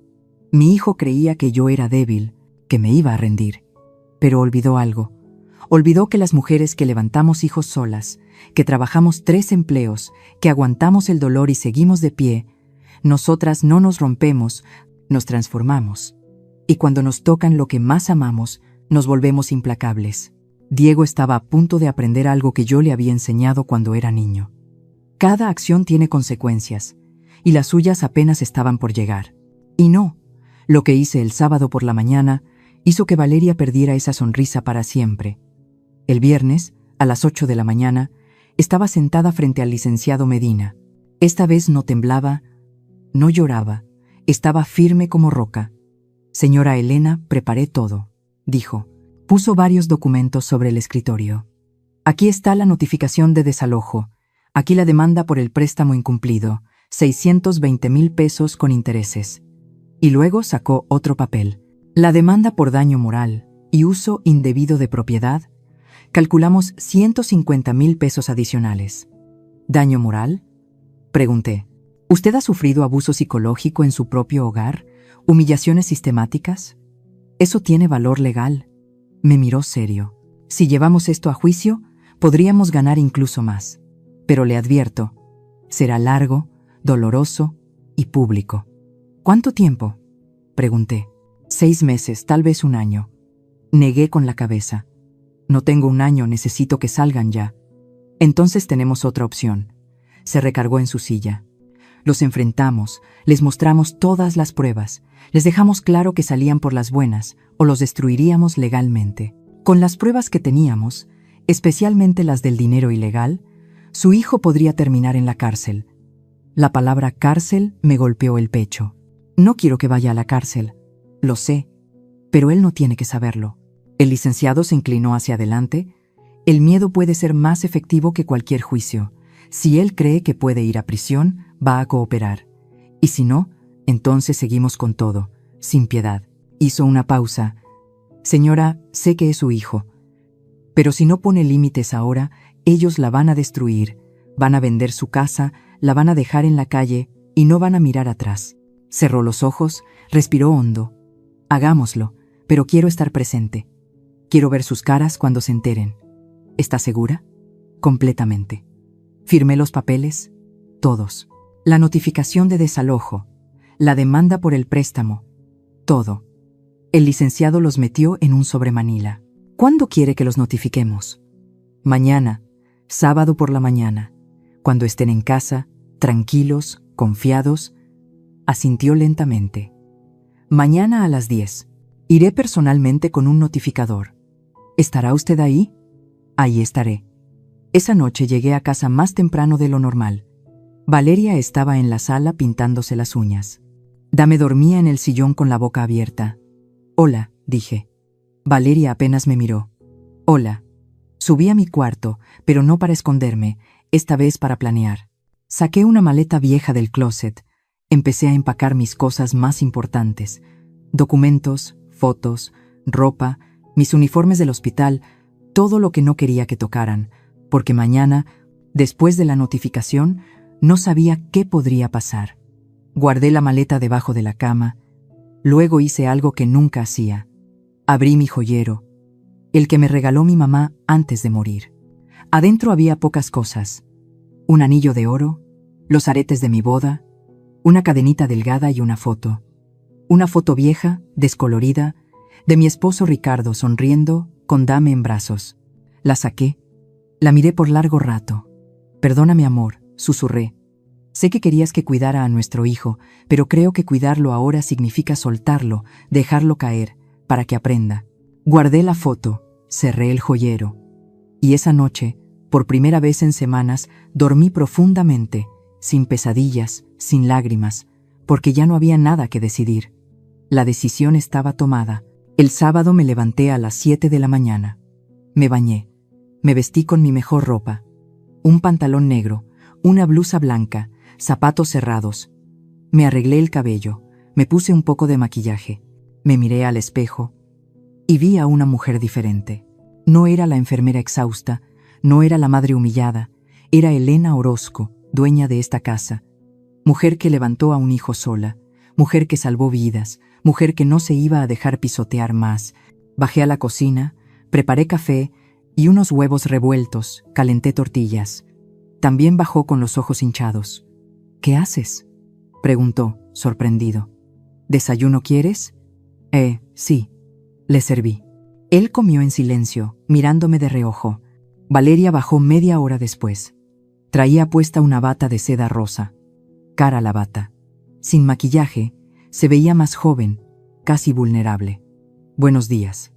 Mi hijo creía que yo era débil, que me iba a rendir. Pero olvidó algo. Olvidó que las mujeres que levantamos hijos solas, que trabajamos 3 empleos, que aguantamos el dolor y seguimos de pie, nosotras no nos rompemos, nos transformamos. Y cuando nos tocan lo que más amamos, nos volvemos implacables. Diego estaba a punto de aprender algo que yo le había enseñado cuando era niño. Cada acción tiene consecuencias, y las suyas apenas estaban por llegar. Y no, lo que hice el sábado por la mañana hizo que Valeria perdiera esa sonrisa para siempre. El viernes, a las 8 de la mañana, estaba sentada frente al licenciado Medina. Esta vez no temblaba, no lloraba, estaba firme como roca. «Señora Elena, preparé todo», dijo. Puso varios documentos sobre el escritorio. «Aquí está la notificación de desalojo. Aquí la demanda por el préstamo incumplido, 620,000 pesos con intereses». Y luego sacó otro papel. «La demanda por daño moral y uso indebido de propiedad. Calculamos 150,000 pesos adicionales». «¿Daño moral?», pregunté. «¿Usted ha sufrido abuso psicológico en su propio hogar? ¿Humillaciones sistemáticas? Eso tiene valor legal». Me miró serio. «Si llevamos esto a juicio, podríamos ganar incluso más. Pero le advierto, será largo, doloroso y público». «¿Cuánto tiempo?», pregunté. 6 meses, tal vez 1 año. Negué con la cabeza. «No tengo 1 año, necesito que salgan ya». «Entonces tenemos otra opción». Se recargó en su silla. Los enfrentamos, les mostramos todas las pruebas, les dejamos claro que salían por las buenas o los destruiríamos legalmente. Con las pruebas que teníamos, especialmente las del dinero ilegal, su hijo podría terminar en la cárcel. La palabra cárcel me golpeó el pecho. No quiero que vaya a la cárcel, lo sé, pero él no tiene que saberlo. El licenciado se inclinó hacia adelante. El miedo puede ser más efectivo que cualquier juicio. Si él cree que puede ir a prisión, va a cooperar. Y si no, entonces seguimos con todo, sin piedad. Hizo una pausa. «Señora, sé que es su hijo. Pero si no pone límites ahora, Ellos la van a destruir, van a vender su casa, la van a dejar en la calle y no van a mirar atrás. Cerró los ojos, respiró hondo. Hagámoslo, pero quiero estar presente. Quiero ver sus caras cuando se enteren. ¿Está segura? Completamente. Firmé los papeles, todos. La notificación de desalojo, la demanda por el préstamo, todo. El licenciado los metió en un sobremanila. ¿Cuándo quiere que los notifiquemos? Mañana, sábado por la mañana, cuando estén en casa, tranquilos, confiados. Asintió lentamente. Mañana a las 10. Iré personalmente con un notificador. ¿Estará usted ahí? Ahí estaré. Esa noche llegué a casa más temprano de lo normal. Valeria estaba en la sala pintándose las uñas. Dame dormía en el sillón con la boca abierta. Hola, dije. Valeria apenas me miró. Hola. Subí a mi cuarto, pero no para esconderme, esta vez para planear. Saqué una maleta vieja del closet. Empecé a empacar mis cosas más importantes. Documentos, fotos, ropa, mis uniformes del hospital, todo lo que no quería que tocaran, porque mañana, después de la notificación, no sabía qué podría pasar. Guardé la maleta debajo de la cama. Luego hice algo que nunca hacía. Abrí mi joyero, el que me regaló mi mamá antes de morir. Adentro había pocas cosas. Un anillo de oro, los aretes de mi boda, una cadenita delgada y una foto. Una foto vieja, descolorida, de mi esposo Ricardo sonriendo, con Dame en brazos. La saqué. La miré por largo rato. Perdóname, amor, susurré. Sé que querías que cuidara a nuestro hijo, pero creo que cuidarlo ahora significa soltarlo, dejarlo caer, para que aprenda. Guardé la foto, cerré el joyero. Y esa noche, por primera vez en semanas, dormí profundamente, sin pesadillas, sin lágrimas, porque ya no había nada que decidir. La decisión estaba tomada. El sábado me levanté a las 7 de la mañana. Me bañé. Me vestí con mi mejor ropa. Un pantalón negro, una blusa blanca, zapatos cerrados. Me arreglé el cabello, me puse un poco de maquillaje. Me miré al espejo y vi a una mujer diferente. No era la enfermera exhausta, no era la madre humillada, era Elena Orozco, dueña de esta casa. Mujer que levantó a un hijo sola, mujer que salvó vidas, mujer que no se iba a dejar pisotear más. Bajé a la cocina, preparé café y unos huevos revueltos, calenté tortillas. También bajó con los ojos hinchados. ¿Qué haces?, preguntó, sorprendido. ¿Desayuno quieres? Sí. Le serví. Él comió en silencio, mirándome de reojo. Valeria bajó media hora después. Traía puesta una bata de seda rosa. Cara la bata. Sin maquillaje, se veía más joven, casi vulnerable. Buenos días,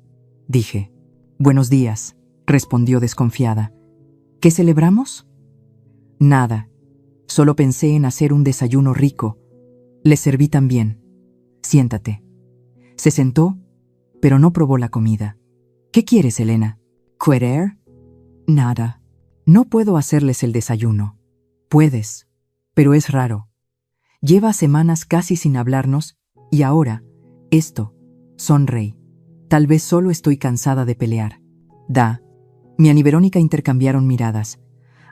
dije. Buenos días, respondió desconfiada. ¿Qué celebramos? Nada. Solo pensé en hacer un desayuno rico. Le serví también. Siéntate. Se sentó, pero no probó la comida. ¿Qué quieres, Elena? ¿Querer? Nada. No puedo hacerles el desayuno. Puedes, pero es raro. Lleva semanas casi sin hablarnos y ahora, esto, sonreí. Tal vez solo estoy cansada de pelear. Mi y Verónica intercambiaron miradas.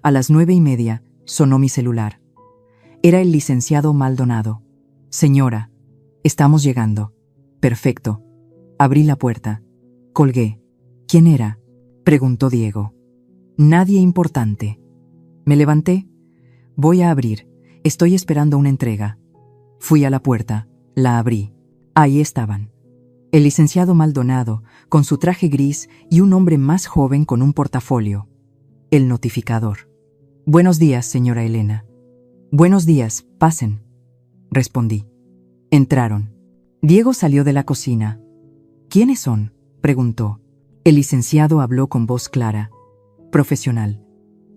A las 9:30 sonó mi celular. Era el licenciado Maldonado. Señora, estamos llegando. Perfecto. Abrí la puerta. Colgué. ¿Quién era?, preguntó Diego. Nadie importante. Me levanté. Voy a abrir. Estoy esperando una entrega. Fui a la puerta. La abrí. Ahí estaban. El licenciado Maldonado, con su traje gris, y un hombre más joven con un portafolio. El notificador. Buenos días, señora Elena. Buenos días, pasen, respondí. Entraron. Diego salió de la cocina. ¿Quiénes son?, preguntó. El licenciado habló con voz clara. Profesional.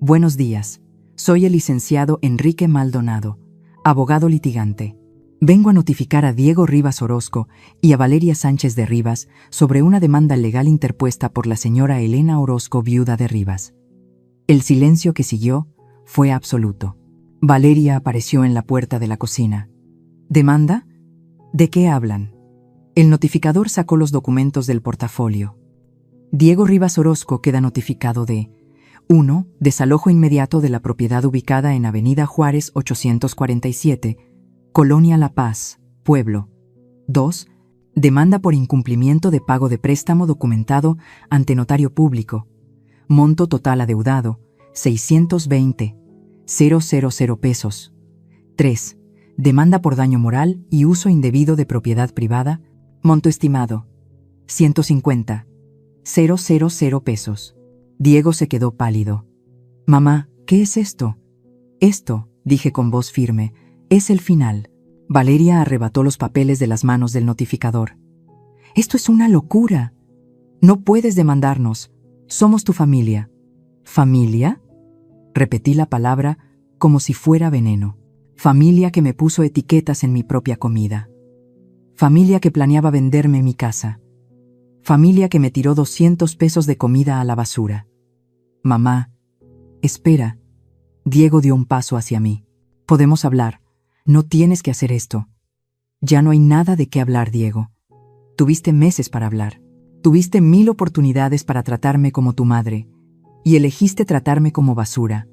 Buenos días. Soy el licenciado Enrique Maldonado, abogado litigante. Vengo a notificar a Diego Rivas Orozco y a Valeria Sánchez de Rivas sobre una demanda legal interpuesta por la señora Elena Orozco, viuda de Rivas. El silencio que siguió fue absoluto. Valeria apareció en la puerta de la cocina. ¿Demanda? ¿De qué hablan? El notificador sacó los documentos del portafolio. Diego Rivas Orozco queda notificado de 1. Desalojo inmediato de la propiedad ubicada en Avenida Juárez 847, Colonia La Paz, Pueblo. 2. Demanda por incumplimiento de pago de préstamo documentado ante notario público. Monto total adeudado, 620,000 pesos. 3. Demanda por daño moral y uso indebido de propiedad privada. Monto estimado, 150,000 pesos. Diego se quedó pálido. «Mamá, ¿qué es esto?» «Esto», dije con voz firme, «es el final». Valeria arrebató los papeles de las manos del notificador. «Esto es una locura. No puedes demandarnos. Somos tu familia». «¿Familia?», repetí la palabra como si fuera veneno. Familia que me puso etiquetas en mi propia comida. Familia que planeaba venderme mi casa. Familia que me tiró 200 pesos de comida a la basura. «Mamá, espera». Diego dio un paso hacia mí. «Podemos hablar. No tienes que hacer esto». «Ya no hay nada de qué hablar, Diego. Tuviste meses para hablar. Tuviste 1000 oportunidades para tratarme como tu madre. Y elegiste tratarme como basura.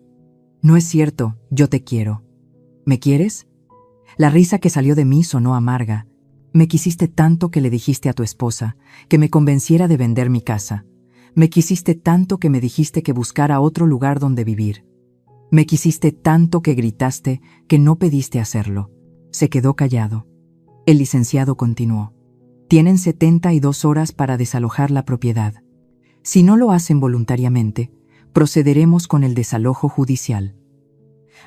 No es cierto, yo te quiero. ¿Me quieres?». La risa que salió de mí sonó amarga. «Me quisiste tanto que le dijiste a tu esposa que me convenciera de vender mi casa. Me quisiste tanto que me dijiste que buscara otro lugar donde vivir. Me quisiste tanto que gritaste que no pediste hacerlo». Se quedó callado. El licenciado continuó. «Tienen 72 horas para desalojar la propiedad. Si no lo hacen voluntariamente, procederemos con el desalojo judicial.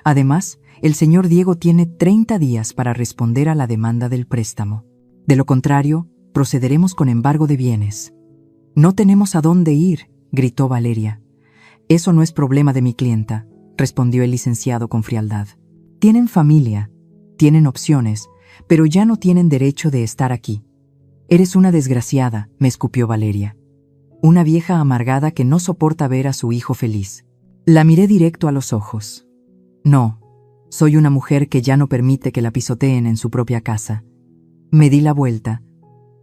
Además, el señor Diego tiene 30 días para responder a la demanda del préstamo. De lo contrario, procederemos con embargo de bienes». «No tenemos a dónde ir», gritó Valeria. «Eso no es problema de mi clienta», respondió el licenciado con frialdad. «Tienen familia, tienen opciones, pero ya no tienen derecho de estar aquí». «Eres una desgraciada», me escupió Valeria. «Una vieja amargada que no soporta ver a su hijo feliz». La miré directo a los ojos. «No, soy una mujer que ya no permite que la pisoteen en su propia casa». Me di la vuelta.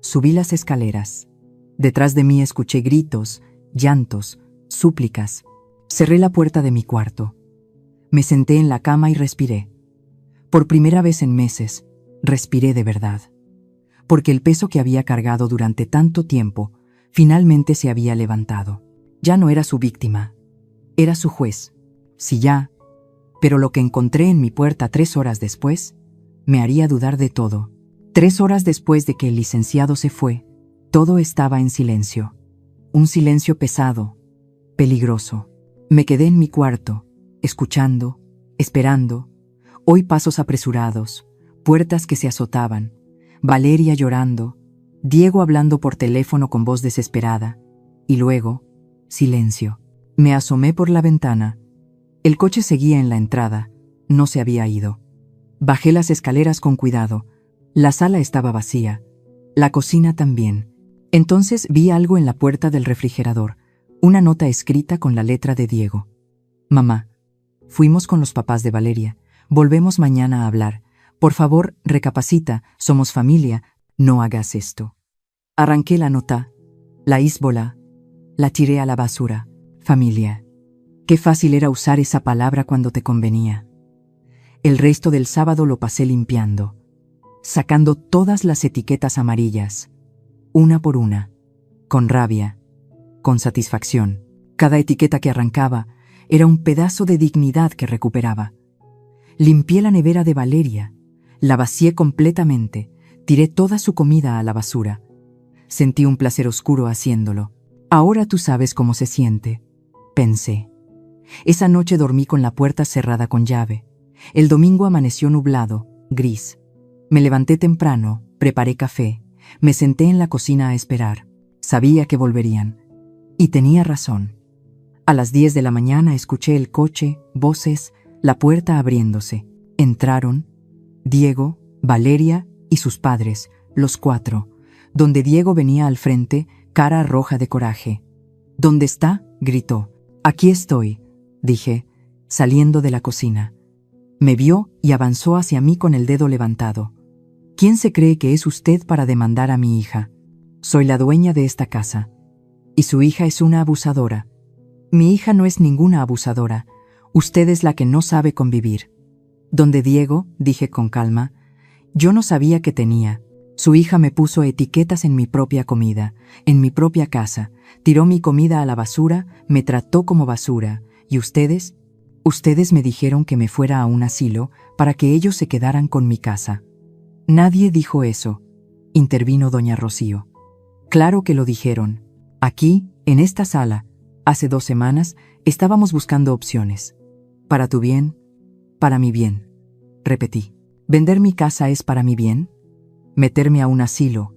Subí las escaleras. Detrás de mí escuché gritos, llantos, súplicas. Cerré la puerta de mi cuarto. Me senté en la cama y respiré. Por primera vez en meses, respiré de verdad. Porque el peso que había cargado durante tanto tiempo finalmente se había levantado. Ya no era su víctima. Era su juez. Sí, ya. Pero lo que encontré en mi puerta 3 horas después me haría dudar de todo. 3 horas después de que el licenciado se fue, todo estaba en silencio. Un silencio pesado, peligroso. Me quedé en mi cuarto, escuchando, esperando. Hoy pasos apresurados, puertas que se azotaban, Valeria llorando, Diego hablando por teléfono con voz desesperada, y luego, silencio. Me asomé por la ventana. El coche seguía en la entrada, no se había ido. Bajé las escaleras con cuidado. La sala estaba vacía, la cocina también. Entonces vi algo en la puerta del refrigerador, una nota escrita con la letra de Diego. «Mamá, fuimos con los papás de Valeria. Volvemos mañana a hablar. Por favor, recapacita, somos familia, no hagas esto». Arranqué la nota, la isbola, la tiré a la basura. Familia. Qué fácil era usar esa palabra cuando te convenía. El resto del sábado lo pasé limpiando, sacando todas las etiquetas amarillas, una por una, con rabia, con satisfacción. Cada etiqueta que arrancaba era un pedazo de dignidad que recuperaba. Limpié la nevera de Valeria, la vacié completamente, tiré toda su comida a la basura. Sentí un placer oscuro haciéndolo. Ahora tú sabes cómo se siente, pensé. Esa noche dormí con la puerta cerrada con llave. El domingo amaneció nublado, gris. Me levanté temprano, preparé café, me senté en la cocina a esperar. Sabía que volverían. Y tenía razón. A las 10 de la mañana escuché el coche, voces, la puerta abriéndose. Entraron Diego, Valeria y sus padres, los 4, donde Diego venía al frente, cara roja de coraje. «¿Dónde está?», gritó. «Aquí estoy», dije, saliendo de la cocina. Me vio y avanzó hacia mí con el dedo levantado. «¿Quién se cree que es usted para demandar a mi hija? Soy la dueña de esta casa. Y su hija es una abusadora. Mi hija no es ninguna abusadora. Usted es la que no sabe convivir. Donde Diego, dije con calma, yo no sabía que tenía. Su hija me puso etiquetas en mi propia comida, en mi propia casa, tiró mi comida a la basura, me trató como basura. ¿Y ustedes? Ustedes me dijeron que me fuera a un asilo para que ellos se quedaran con mi casa. Nadie dijo eso, intervino doña Rocío. Claro que lo dijeron. Aquí, en esta sala, hace 2 semanas, estábamos buscando opciones. Para tu bien, para mi bien. Repetí. ¿Vender mi casa es para mi bien? ¿Meterme a un asilo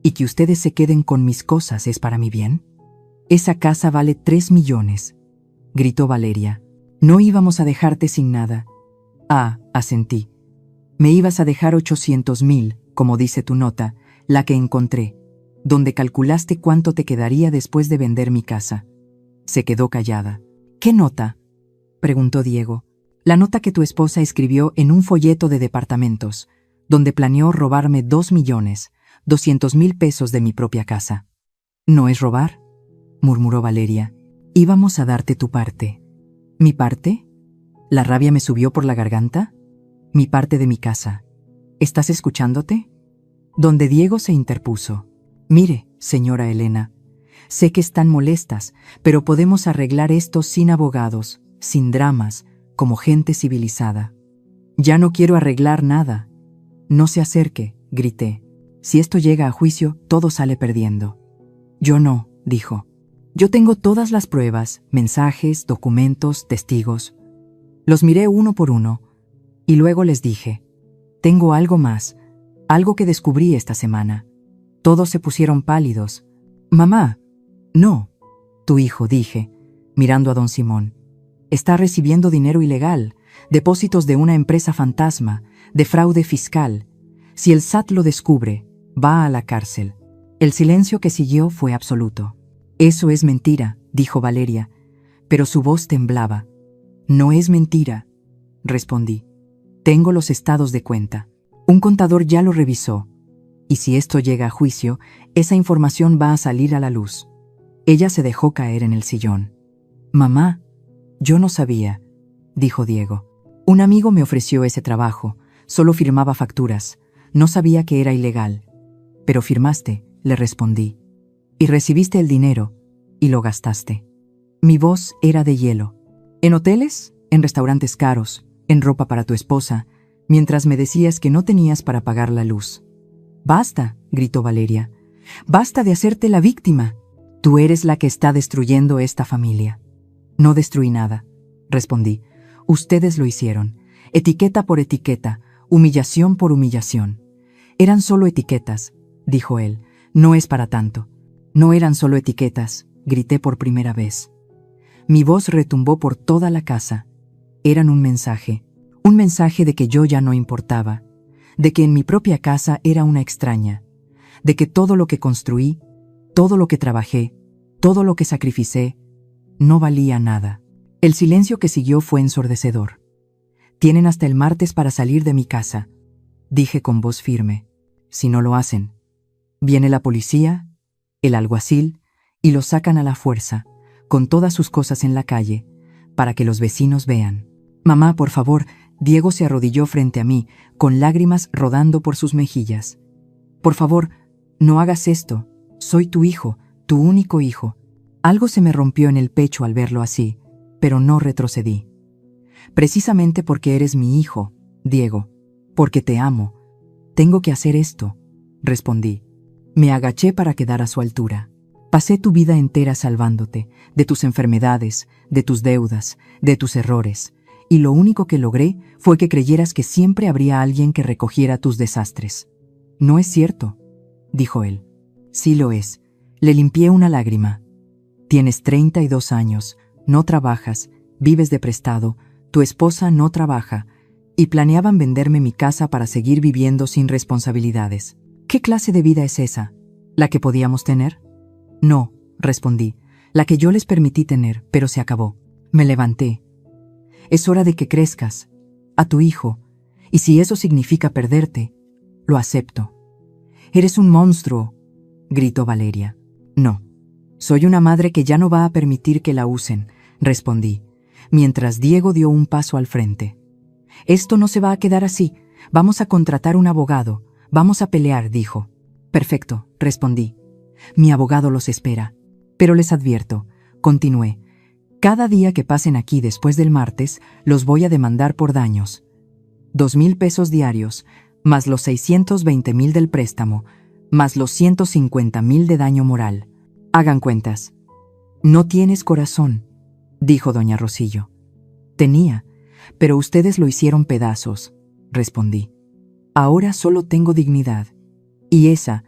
y que ustedes se queden con mis cosas es para mi bien? Esa casa vale 3 millones, gritó Valeria. No íbamos a dejarte sin nada. Ah, asentí. Me ibas a dejar 800,000, como dice tu nota, la que encontré, donde calculaste cuánto te quedaría después de vender mi casa. Se quedó callada. ¿Qué nota?, preguntó Diego. La nota que tu esposa escribió en un folleto de departamentos, donde planeó robarme 2.200.000 pesos de mi propia casa. ¿No es robar?, murmuró Valeria. Íbamos a darte tu parte. ¿Mi parte? ¿La rabia me subió por la garganta? Mi parte de mi casa. ¿Estás escuchándote? Donde Diego se interpuso. Mire, señora Elena, sé que están molestas, pero podemos arreglar esto sin abogados, sin dramas, como gente civilizada. Ya no quiero arreglar nada. No se acerque, grité. Si esto llega a juicio, todo sale perdiendo. Yo no, dijo. Yo tengo todas las pruebas, mensajes, documentos, testigos. Los miré uno por uno, y luego les dije, tengo algo más, algo que descubrí esta semana. Todos se pusieron pálidos. Mamá, no. Tu hijo, dije, mirando a don Simón. Está recibiendo dinero ilegal, depósitos de una empresa fantasma, de fraude fiscal. Si el SAT lo descubre, va a la cárcel. El silencio que siguió fue absoluto. Eso es mentira, dijo Valeria, pero su voz temblaba. No es mentira, respondí. Tengo los estados de cuenta. Un contador ya lo revisó. Y si esto llega a juicio, esa información va a salir a la luz. Ella se dejó caer en el sillón. Mamá, yo no sabía, dijo Diego. Un amigo me ofreció ese trabajo, solo firmaba facturas, no sabía que era ilegal. Pero firmaste, le respondí. Y recibiste el dinero, y lo gastaste. Mi voz era de hielo. En hoteles, en restaurantes caros, en ropa para tu esposa, mientras me decías que no tenías para pagar la luz. Basta, gritó Valeria. Basta de hacerte la víctima. Tú eres la que está destruyendo esta familia. No destruí nada, respondí. Ustedes lo hicieron. Etiqueta por etiqueta, humillación por humillación. Eran solo etiquetas, dijo él. No es para tanto. No eran solo etiquetas, grité por primera vez. Mi voz retumbó por toda la casa. Eran un mensaje de que yo ya no importaba, de que en mi propia casa era una extraña, de que todo lo que construí, todo lo que trabajé, todo lo que sacrificé, no valía nada. El silencio que siguió fue ensordecedor. Tienen hasta el martes para salir de mi casa, dije con voz firme. Si no lo hacen, viene la policía, el alguacil, y los sacan a la fuerza, con todas sus cosas en la calle, para que los vecinos vean. Mamá, por favor. Diego se arrodilló frente a mí, con lágrimas rodando por sus mejillas. Por favor, no hagas esto. Soy tu hijo, tu único hijo. Algo se me rompió en el pecho al verlo así, pero no retrocedí. Precisamente porque eres mi hijo, Diego, porque te amo. Tengo que hacer esto, respondí. Me agaché para quedar a su altura. Pasé tu vida entera salvándote, de tus enfermedades, de tus deudas, de tus errores, y lo único que logré fue que creyeras que siempre habría alguien que recogiera tus desastres. No es cierto, dijo él. Sí lo es. Le limpié una lágrima. Tienes 32 años, no trabajas, vives de prestado, tu esposa no trabaja, y planeaban venderme mi casa para seguir viviendo sin responsabilidades. ¿Qué clase de vida es esa? ¿La que podíamos tener? No, respondí, la que yo les permití tener, pero se acabó. Me levanté. Es hora de que crezcas, a tu hijo, y si eso significa perderte, lo acepto. Eres un monstruo, gritó Valeria. No, Soy una madre que ya no va a permitir que la usen, respondí, mientras Diego dio un paso al frente. Esto no se va a quedar así. Vamos a contratar un abogado. Vamos a pelear, dijo. Perfecto, respondí. Mi abogado los espera. Pero les advierto, continué, cada día que pasen aquí después del martes, los voy a demandar por daños. 2,000 pesos diarios, más los 620,000 del préstamo, más los 150,000 de daño moral. Hagan cuentas. No tienes corazón, dijo doña Rosillo. Tenía, pero ustedes lo hicieron pedazos, respondí. Ahora solo tengo dignidad. Y esa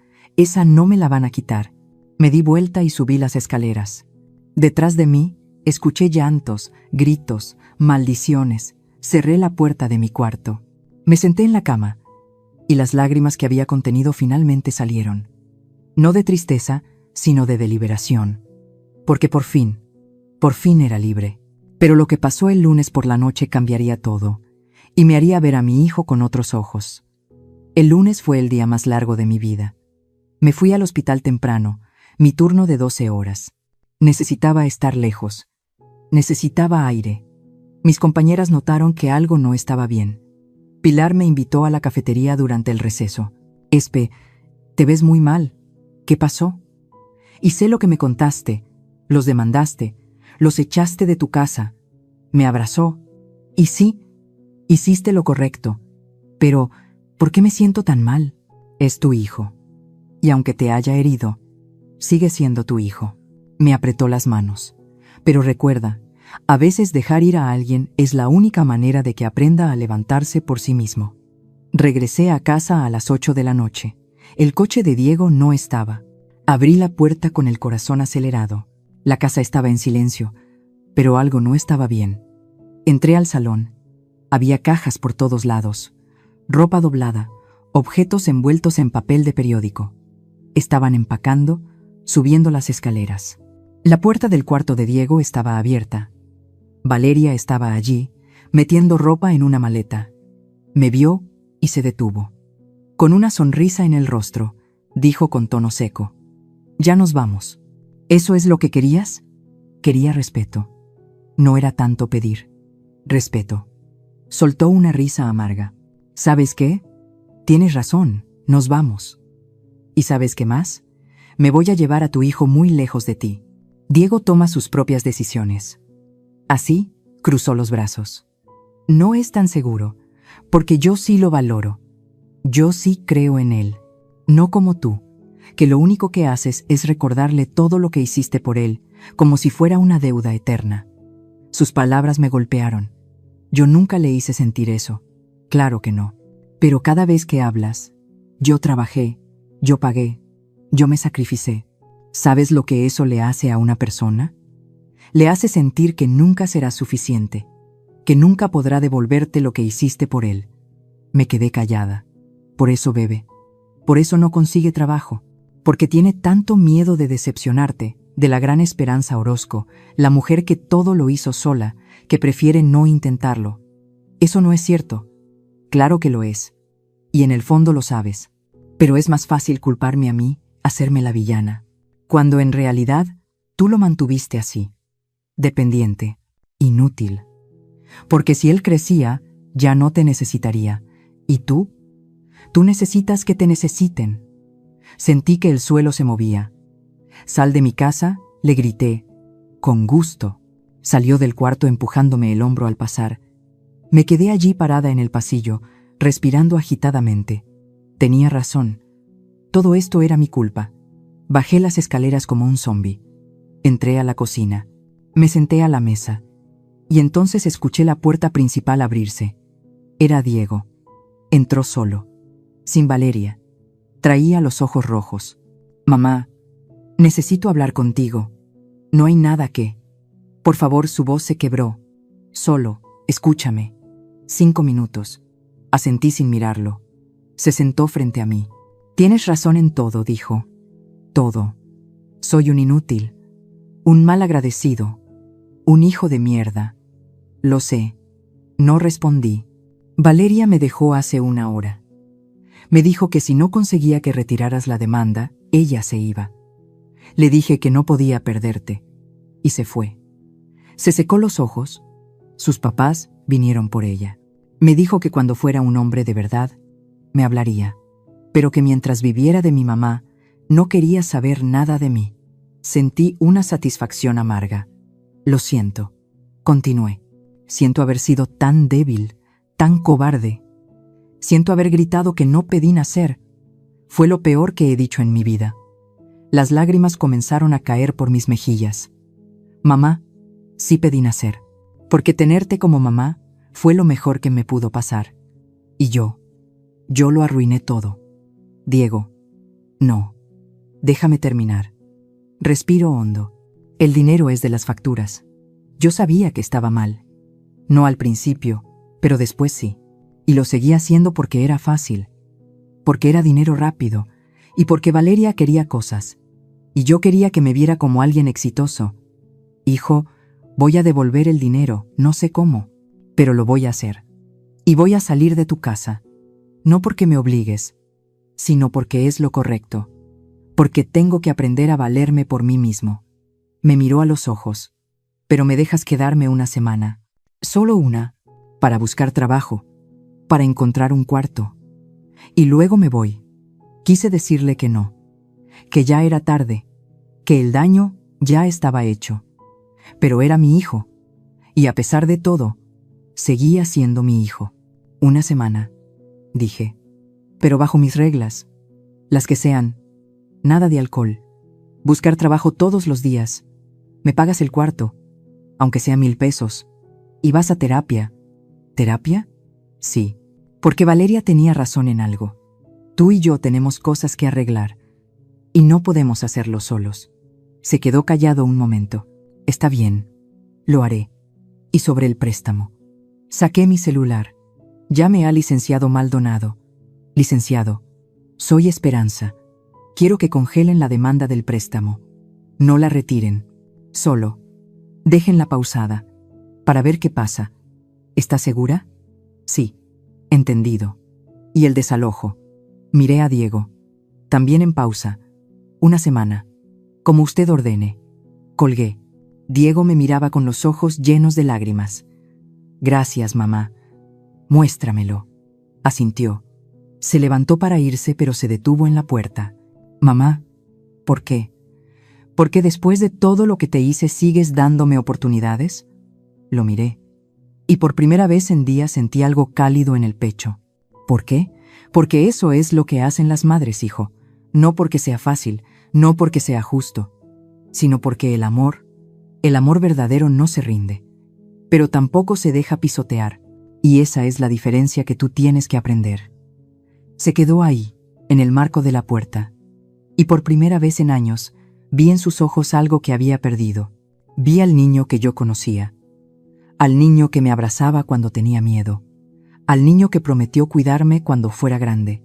no me la van a quitar. Me di vuelta y subí las escaleras. Detrás de mí, escuché llantos, gritos, maldiciones. Cerré la puerta de mi cuarto. Me senté en la cama, y las lágrimas que había contenido finalmente salieron. No de tristeza, sino de deliberación. Porque por fin era libre. Pero lo que pasó el lunes por la noche cambiaría todo, y me haría ver a mi hijo con otros ojos. El lunes fue el día más largo de mi vida. Me fui al hospital temprano, mi turno de 12 horas. Necesitaba estar lejos. Necesitaba aire. Mis compañeras notaron que algo no estaba bien. Pilar me invitó a la cafetería durante el receso. Espe, te ves muy mal. ¿Qué pasó? Y sé lo que me contaste. Los demandaste. Los echaste de tu casa. Me abrazó. Y sí, hiciste lo correcto. Pero, ¿por qué me siento tan mal? Es tu hijo. Y aunque te haya herido, sigue siendo tu hijo. Me apretó las manos. Pero recuerda, a veces dejar ir a alguien es la única manera de que aprenda a levantarse por sí mismo. Regresé a casa a las 8 de la noche. El coche de Diego no estaba. Abrí la puerta con el corazón acelerado. La casa estaba en silencio, pero algo no estaba bien. Entré al salón. Había cajas por todos lados, ropa doblada, objetos envueltos en papel de periódico. Estaban empacando, subiendo las escaleras. La puerta del cuarto de Diego estaba abierta. Valeria estaba allí, metiendo ropa en una maleta. Me vio y se detuvo. Con una sonrisa en el rostro, dijo con tono seco: «Ya nos vamos». ¿Eso es lo que querías? Quería respeto. No era tanto pedir. Respeto. Soltó una risa amarga. ¿Sabes qué? Tienes razón, nos vamos. ¿Y sabes qué más? Me voy a llevar a tu hijo muy lejos de ti. Diego toma sus propias decisiones. Así, cruzó los brazos. No es tan seguro, porque yo sí lo valoro. Yo sí creo en él. No como tú, que lo único que haces es recordarle todo lo que hiciste por él, como si fuera una deuda eterna. Sus palabras me golpearon. Yo nunca le hice sentir eso. Claro que no. Pero cada vez que hablas, yo trabajé, yo pagué, yo me sacrificé. ¿Sabes lo que eso le hace a una persona? Le hace sentir que nunca será suficiente, que nunca podrá devolverte lo que hiciste por él. Me quedé callada. Por eso bebe. Por eso no consigue trabajo. Porque tiene tanto miedo de decepcionarte, de la gran Esperanza Orozco, la mujer que todo lo hizo sola, que prefiere no intentarlo. Eso no es cierto. Claro que lo es. Y en el fondo lo sabes. Pero es más fácil culparme a mí, hacerme la villana, cuando en realidad tú lo mantuviste así. Dependiente. Inútil. Porque si él crecía, ya no te necesitaría. ¿Y tú? Tú necesitas que te necesiten. Sentí que el suelo se movía. «Sal de mi casa», le grité. «Con gusto». Salió del cuarto empujándome el hombro al pasar. Me quedé allí parada en el pasillo, respirando agitadamente. Tenía razón. Todo esto era mi culpa. Bajé las escaleras como un zombi. Entré a la cocina. Me senté a la mesa. Y entonces escuché la puerta principal abrirse. Era Diego. Entró solo. Sin Valeria. Traía los ojos rojos. «Mamá, necesito hablar contigo. No hay nada que...». Por favor, su voz se quebró. «Solo, escúchame». 5 minutos. Asentí sin mirarlo. Se sentó frente a mí. «Tienes razón en todo», dijo. «Todo. Soy un inútil. Un mal agradecido. Un hijo de mierda. Lo sé». No respondí. Valeria me dejó hace 1 hora. Me dijo que si no conseguía que retiraras la demanda, ella se iba. Le dije que no podía perderte, y se fue. Se secó los ojos. Sus papás vinieron por ella. Me dijo que cuando fuera un hombre de verdad, me hablaría, pero que mientras viviera de mi mamá, no quería saber nada de mí. Sentí una satisfacción amarga. Lo siento, continué. Siento haber sido tan débil, tan cobarde. Siento haber gritado que no pedí nacer. Fue lo peor que he dicho en mi vida. Las lágrimas comenzaron a caer por mis mejillas. Mamá, sí pedí nacer, porque tenerte como mamá fue lo mejor que me pudo pasar. Y yo lo arruiné todo. Diego, no, déjame terminar. Respiro hondo. El dinero es de las facturas. Yo sabía que estaba mal. No al principio, pero después sí. Y lo seguía haciendo porque era fácil, porque era dinero rápido, y porque Valeria quería cosas. Y yo quería que me viera como alguien exitoso. Hijo, voy a devolver el dinero, no sé cómo, pero lo voy a hacer. Y voy a salir de tu casa, no porque me obligues, sino porque es lo correcto, porque tengo que aprender a valerme por mí mismo. Me miró a los ojos. Pero me dejas quedarme una semana, solo una, para buscar trabajo, para encontrar un cuarto. Y luego me voy. Quise decirle que no, que ya era tarde, que el daño ya estaba hecho. Pero era mi hijo, y a pesar de todo, seguía siendo mi hijo. Una semana, dije, pero bajo mis reglas, las que sean, nada de alcohol, buscar trabajo todos los días, me pagas el cuarto, aunque sea 1,000 pesos, y vas a terapia. ¿Terapia? Sí, porque Valeria tenía razón en algo. Tú y yo tenemos cosas que arreglar, y no podemos hacerlo solos. Se quedó callado un momento. Está bien, lo haré. Y sobre el préstamo. Saqué mi celular. Llamé al licenciado Maldonado. Licenciado, soy Esperanza. Quiero que congelen la demanda del préstamo. No la retiren. Solo déjenla pausada, para ver qué pasa. ¿Está segura? Sí. Entendido. Y el desalojo. Miré a Diego. También en pausa. Una semana. Como usted ordene. Colgué. Diego me miraba con los ojos llenos de lágrimas. Gracias, mamá. Muéstramelo. Asintió. Se levantó para irse, pero se detuvo en la puerta. Mamá, ¿por qué? ¿Por qué después de todo lo que te hice sigues dándome oportunidades? Lo miré. Y por primera vez en días sentí algo cálido en el pecho. ¿Por qué? Porque eso es lo que hacen las madres, hijo. No porque sea fácil, no porque sea justo, sino porque el amor verdadero no se rinde, pero tampoco se deja pisotear, y esa es la diferencia que tú tienes que aprender. Se quedó ahí, en el marco de la puerta, y por primera vez en años, vi en sus ojos algo que había perdido. Vi al niño que yo conocía, al niño que me abrazaba cuando tenía miedo, al niño que prometió cuidarme cuando fuera grande.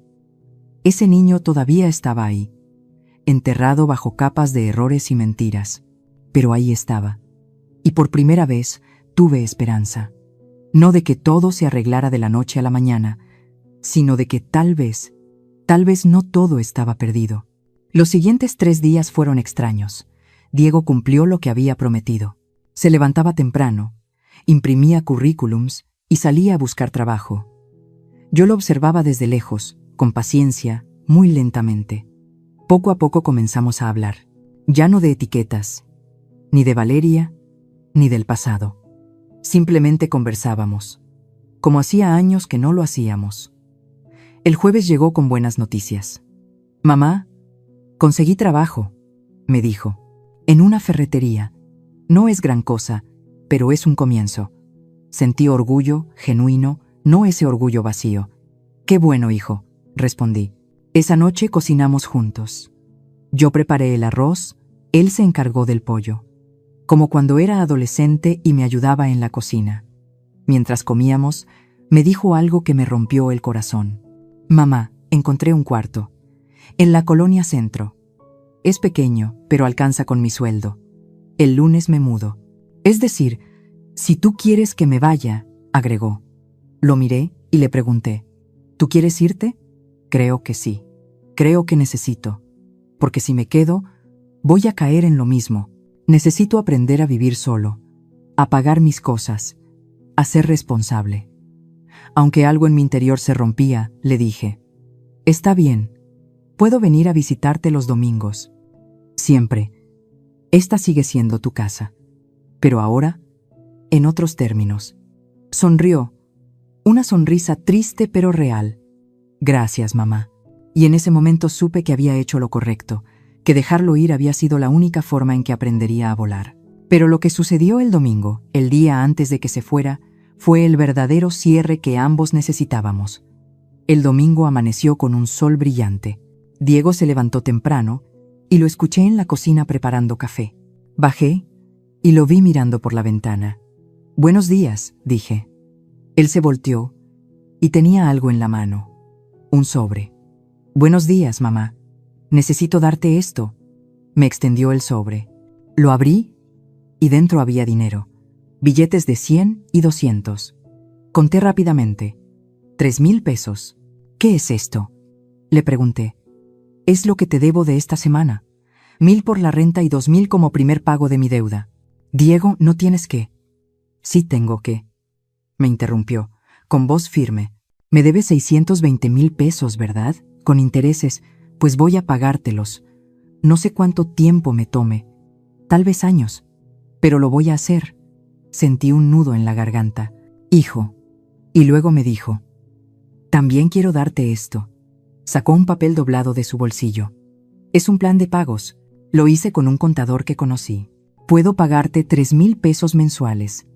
Ese niño todavía estaba ahí, enterrado bajo capas de errores y mentiras, pero ahí estaba. Y por primera vez tuve esperanza, no de que todo se arreglara de la noche a la mañana, sino de que tal vez no todo estaba perdido. Los siguientes 3 días fueron extraños. Diego cumplió lo que había prometido. Se levantaba temprano, imprimía currículums y salía a buscar trabajo. Yo lo observaba desde lejos, con paciencia, muy lentamente. Poco a poco comenzamos a hablar, ya no de etiquetas, ni de Valeria, ni del pasado. Simplemente conversábamos, como hacía años que no lo hacíamos. El jueves llegó con buenas noticias. Mamá, conseguí trabajo, me dijo, en una ferretería. No es gran cosa, pero es un comienzo. Sentí orgullo, genuino, no ese orgullo vacío. Qué bueno, hijo, respondí. Esa noche cocinamos juntos. Yo preparé el arroz, él se encargó del pollo, como cuando era adolescente y me ayudaba en la cocina. Mientras comíamos, me dijo algo que me rompió el corazón. Mamá, encontré un cuarto, en la colonia Centro. Es pequeño, pero alcanza con mi sueldo. El lunes me mudo. Es decir, si tú quieres que me vaya, agregó. Lo miré y le pregunté, ¿tú quieres irte? Creo que sí. Creo que necesito, porque si me quedo, Voy a caer en lo mismo. Necesito aprender a vivir solo, a pagar mis cosas, a ser responsable. Aunque algo en mi interior se rompía, le dije: está bien, puedo venir a visitarte los domingos. Siempre. Esta sigue siendo tu casa. Pero ahora, en otros términos. Sonrió. Una sonrisa triste pero real. Gracias, mamá. Y en ese momento supe que había hecho lo correcto, que dejarlo ir había sido la única forma en que aprendería a volar. Pero lo que sucedió el domingo, el día antes de que se fuera, fue el verdadero cierre que ambos necesitábamos. El domingo amaneció con un sol brillante. Diego se levantó temprano y lo escuché en la cocina preparando café. Bajé y lo vi mirando por la ventana. Buenos días, dije. Él se volteó y tenía algo en la mano. Un sobre. Buenos días, mamá. Necesito darte esto. Me extendió el sobre. Lo abrí y dentro había dinero. Billetes de 100 y 200. Conté rápidamente. 3,000 pesos. ¿Qué es esto?, le pregunté. Es lo que te debo de esta semana. 1,000 por la renta y 2,000 como primer pago de mi deuda. Diego, no tienes que. Sí tengo que. Me interrumpió, con voz firme. Me debes 620,000 pesos, ¿verdad? Con intereses, pues voy a pagártelos. No sé cuánto tiempo me tome. Tal vez años. Pero lo voy a hacer. Sentí un nudo en la garganta. Hijo. Y luego me dijo: también quiero darte esto. Sacó un papel doblado de su bolsillo. Es un plan de pagos. Lo hice con un contador que conocí. Puedo pagarte 3,000 pesos mensuales.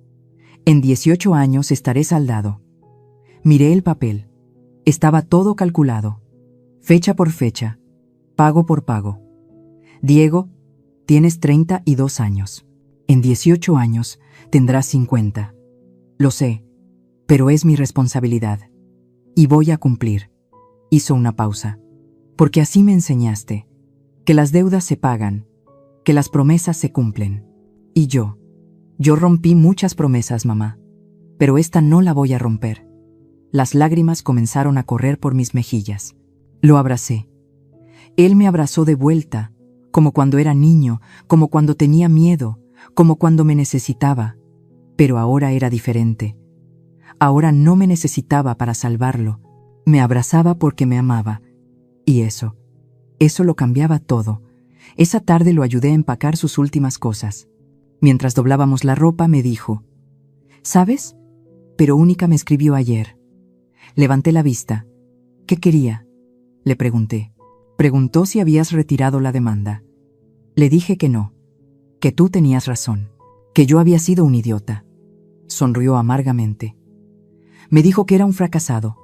En 18 años estaré saldado. Miré el papel. Estaba todo calculado. Fecha por fecha. Pago por pago. Diego, tienes 32 años. En 18 años tendrás 50. Lo sé, pero es mi responsabilidad. Y voy a cumplir. Hizo una pausa. Porque así me enseñaste. Que las deudas se pagan. Que las promesas se cumplen. Y yo rompí muchas promesas, mamá. Pero esta no la voy a romper. Las lágrimas comenzaron a correr por mis mejillas. Lo abracé. Él me abrazó de vuelta, como cuando era niño, como cuando tenía miedo, como cuando me necesitaba. Pero ahora era diferente. Ahora no me necesitaba para salvarlo. Me abrazaba porque me amaba. Y eso lo cambiaba todo. Esa tarde lo ayudé a empacar sus últimas cosas. Mientras doblábamos la ropa, me dijo: ¿sabes? Pero Única me escribió ayer. Levanté la vista. ¿Qué quería?, le pregunté. Preguntó si habías retirado la demanda. Le dije que no, que tú tenías razón, que yo había sido un idiota. Sonrió amargamente. Me dijo que era un fracasado,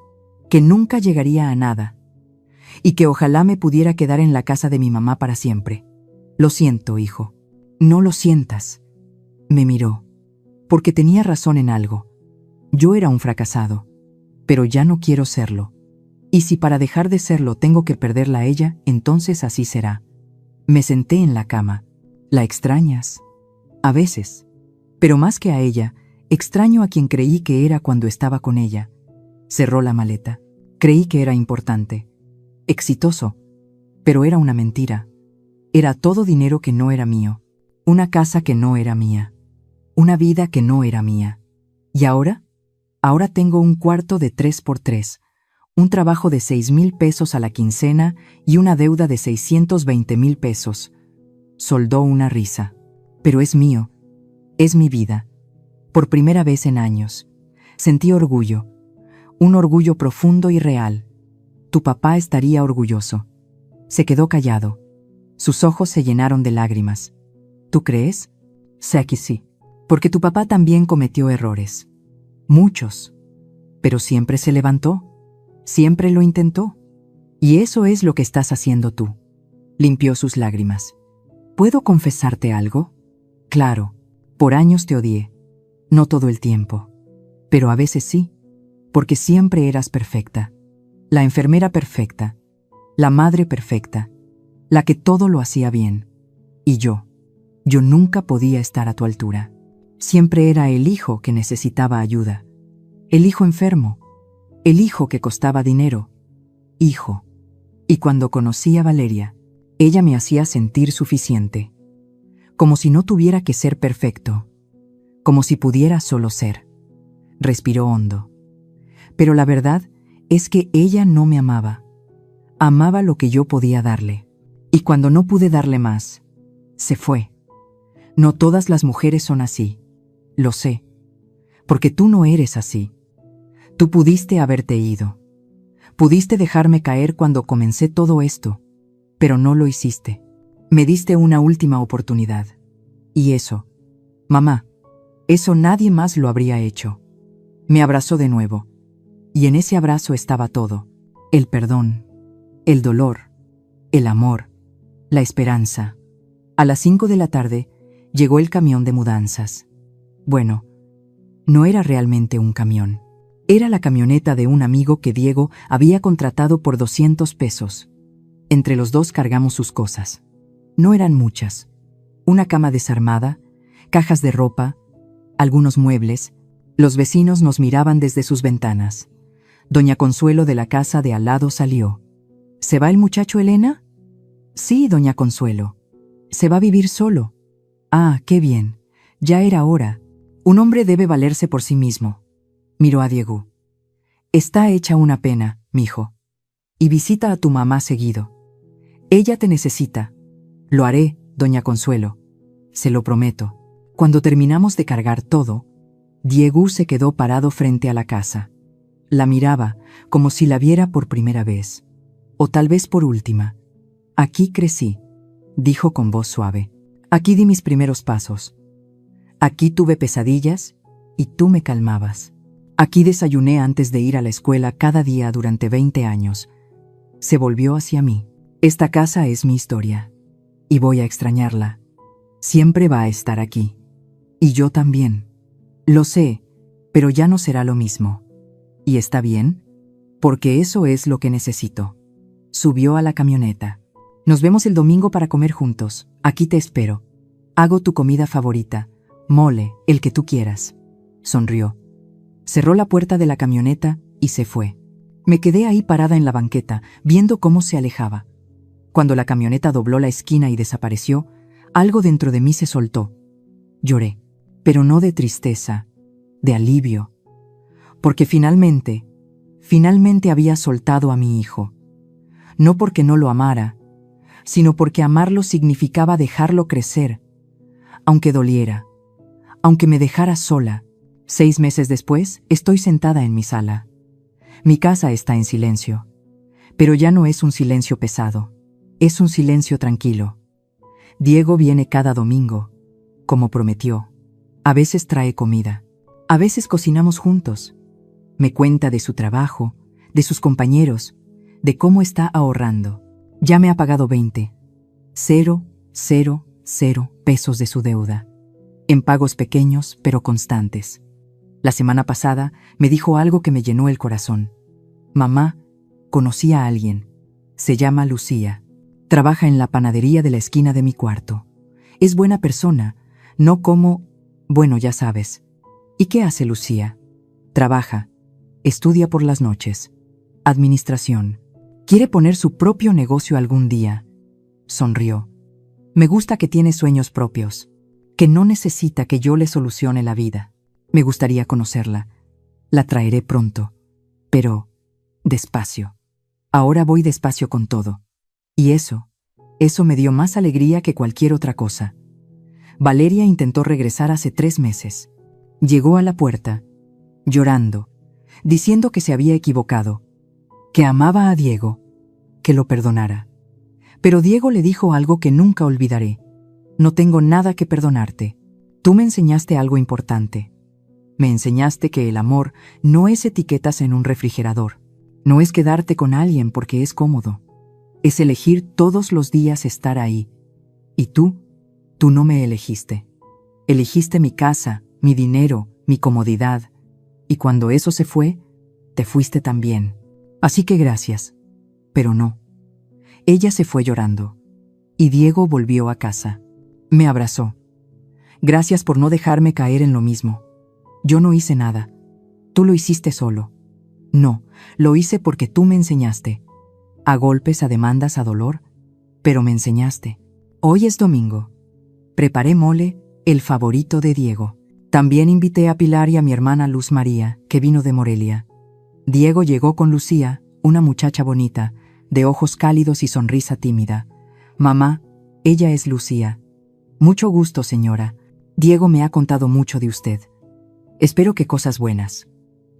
que nunca llegaría a nada, y que ojalá me pudiera quedar en la casa de mi mamá para siempre. Lo siento, hijo. No lo sientas. Me miró, porque tenía razón en algo. Yo era un fracasado, pero ya no quiero serlo. Y si para dejar de serlo tengo que perderla a ella, entonces así será. Me senté en la cama. ¿La extrañas? A veces. Pero más que a ella, extraño a quien creí que era cuando estaba con ella. Cerró la maleta. Creí que era importante, exitoso, pero era una mentira. Era todo dinero que no era mío, una casa que no era mía, una vida que no era mía. ¿Y ahora? Ahora tengo un cuarto de 3x3, un trabajo de 6,000 pesos a la quincena y una deuda de 620,000 pesos. Soldó una risa. Pero es mío, es mi vida. Por primera vez en años. Sentí orgullo, un orgullo profundo y real. Tu papá estaría orgulloso. Se quedó callado. Sus ojos se llenaron de lágrimas. ¿Tú crees? Sé que sí. Porque tu papá también cometió errores. Muchos. Pero siempre se levantó. Siempre lo intentó. Y eso es lo que estás haciendo tú. Limpió sus lágrimas. ¿Puedo confesarte algo? Claro. Por años te odié. No todo el tiempo. Pero a veces sí. Porque siempre eras perfecta. La enfermera perfecta. La madre perfecta. La que todo lo hacía bien. Y yo nunca podía estar a tu altura. Siempre era el hijo que necesitaba ayuda. El hijo enfermo. El hijo que costaba dinero. Hijo. Y cuando conocí a Valeria, Ella me hacía sentir suficiente, como si no tuviera que ser perfecto, como si pudiera solo ser. Respiró hondo. Pero la verdad es que ella no me amaba. Amaba lo que yo podía darle. Y cuando no pude darle más, se fue. No todas las mujeres son así. Lo sé. Porque tú no eres así. Tú pudiste haberte ido. Pudiste dejarme caer cuando comencé todo esto, pero no lo hiciste. Me diste una última oportunidad. Y eso, mamá, eso nadie más lo habría hecho. Me abrazó de nuevo. Y en ese abrazo estaba todo. El perdón, el dolor, el amor, la esperanza. A las 5 de la tarde llegó el camión de mudanzas. Bueno, no era realmente un camión. Era la camioneta de un amigo que Diego había contratado por 200 pesos. Entre los dos cargamos sus cosas. No eran muchas. Una cama desarmada, cajas de ropa, algunos muebles. Los vecinos nos miraban desde sus ventanas. Doña Consuelo de la casa de al lado salió. ¿Se va el muchacho, Elena? Sí, doña Consuelo. Se va a vivir solo. Ah, qué bien. Ya era hora. Un hombre debe valerse por sí mismo. Miró a Diego. Está hecha una pena, mijo. Y visita a tu mamá seguido. Ella te necesita. Lo haré, doña Consuelo. Se lo prometo. Cuando terminamos de cargar todo, Diego se quedó parado frente a la casa. La miraba como si la viera por primera vez. O tal vez por última. Aquí crecí, dijo con voz suave. Aquí di mis primeros pasos. Aquí tuve pesadillas y tú me calmabas. Aquí desayuné antes de ir a la escuela cada día durante 20 años. Se volvió hacia mí. Esta casa es mi historia. Y voy a extrañarla. Siempre va a estar aquí. Y yo también. Lo sé, pero ya no será lo mismo. ¿Y está bien? Porque eso es lo que necesito. Subió a la camioneta. Nos vemos el domingo para comer juntos. Aquí te espero. Hago tu comida favorita. Mole, el que tú quieras. Sonrió. Cerró la puerta de la camioneta y se fue. Me quedé ahí parada en la banqueta, viendo cómo se alejaba. Cuando la camioneta dobló la esquina y desapareció, algo dentro de mí se soltó. Lloré, pero no de tristeza, de alivio. Porque finalmente había soltado a mi hijo. No porque no lo amara, sino porque amarlo significaba dejarlo crecer, aunque doliera, aunque me dejara sola. 6 meses después, estoy sentada en mi sala. Mi casa está en silencio, pero ya no es un silencio pesado, es un silencio tranquilo. Diego viene cada domingo, como prometió. A veces trae comida, a veces cocinamos juntos. Me cuenta de su trabajo, de sus compañeros, de cómo está ahorrando. Ya me ha pagado 20. 0, 0, 0 pesos de su deuda. En pagos pequeños, pero constantes. La semana pasada me dijo algo que me llenó el corazón. Mamá, conocí a alguien. Se llama Lucía. Trabaja en la panadería de la esquina de mi cuarto. Es buena persona, no como... Bueno, ya sabes. ¿Y qué hace Lucía? Trabaja. Estudia por las noches. Administración. Quiere poner su propio negocio algún día. Sonrió. Me gusta que tiene sueños propios, que no necesita que yo le solucione la vida. Me gustaría conocerla. La traeré pronto. Pero, despacio. Ahora voy despacio con todo. Y eso me dio más alegría que cualquier otra cosa. Valeria intentó regresar hace 3 meses. Llegó a la puerta, llorando, diciendo que se había equivocado, que amaba a Diego, que lo perdonara. Pero Diego le dijo algo que nunca olvidaré. No tengo nada que perdonarte. Tú me enseñaste algo importante. Me enseñaste que el amor no es etiquetas en un refrigerador. No es quedarte con alguien porque es cómodo. Es elegir todos los días estar ahí. Y tú no me elegiste. Elegiste mi casa, mi dinero, mi comodidad. Y cuando eso se fue, te fuiste también. Así que gracias. Pero no. Ella se fue llorando. Y Diego volvió a casa. Me abrazó. Gracias por no dejarme caer en lo mismo. Yo no hice nada. Tú lo hiciste solo. No, lo hice porque tú me enseñaste. A golpes, a demandas, a dolor. Pero me enseñaste. Hoy es domingo. Preparé mole, el favorito de Diego. También invité a Pilar y a mi hermana Luz María, que vino de Morelia. Diego llegó con Lucía, una muchacha bonita, de ojos cálidos y sonrisa tímida. Mamá, ella es Lucía. Mucho gusto, señora. Diego me ha contado mucho de usted. Espero que cosas buenas.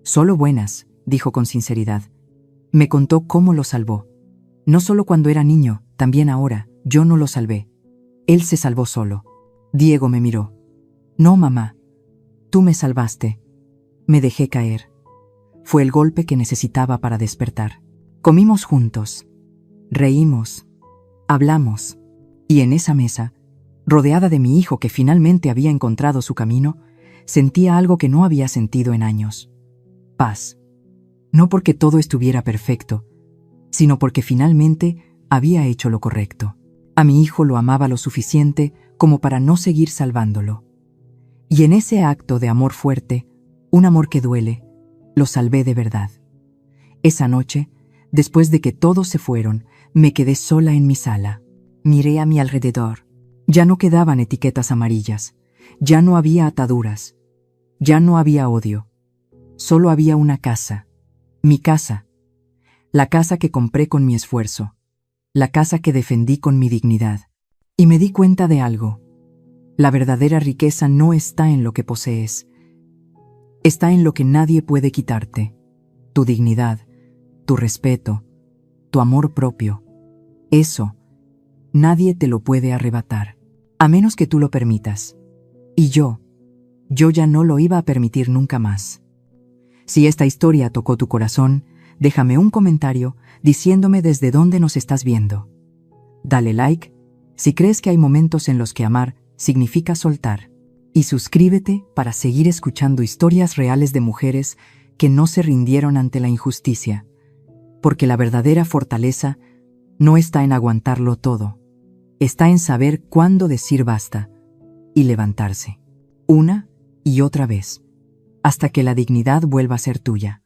Solo buenas, dijo con sinceridad. Me contó cómo lo salvó. No solo cuando era niño, también ahora. Yo no lo salvé. Él se salvó solo. Diego me miró. No, mamá. Tú me salvaste. Me dejé caer. Fue el golpe que necesitaba para despertar. Comimos juntos. Reímos. Hablamos. Y en esa mesa, rodeada de mi hijo que finalmente había encontrado su camino, sentía algo que no había sentido en años. Paz. No porque todo estuviera perfecto, sino porque finalmente había hecho lo correcto. A mi hijo lo amaba lo suficiente como para no seguir salvándolo. Y en ese acto de amor fuerte, un amor que duele, lo salvé de verdad. Esa noche, después de que todos se fueron, me quedé sola en mi sala. Miré a mi alrededor. Ya no quedaban etiquetas amarillas. Ya no había ataduras. Ya no había odio. Solo había una casa. Mi casa. La casa que compré con mi esfuerzo. La casa que defendí con mi dignidad. Y me di cuenta de algo. La verdadera riqueza no está en lo que posees. Está en lo que nadie puede quitarte. Tu dignidad, tu respeto, tu amor propio. Eso, nadie te lo puede arrebatar, a menos que tú lo permitas. Y yo ya no lo iba a permitir nunca más. Si esta historia tocó tu corazón, déjame un comentario diciéndome desde dónde nos estás viendo. Dale like si crees que hay momentos en los que amar significa soltar. Y suscríbete para seguir escuchando historias reales de mujeres que no se rindieron ante la injusticia. Porque la verdadera fortaleza no está en aguantarlo todo. Está en saber cuándo decir basta y levantarse. Una y otra vez. Hasta que la dignidad vuelva a ser tuya.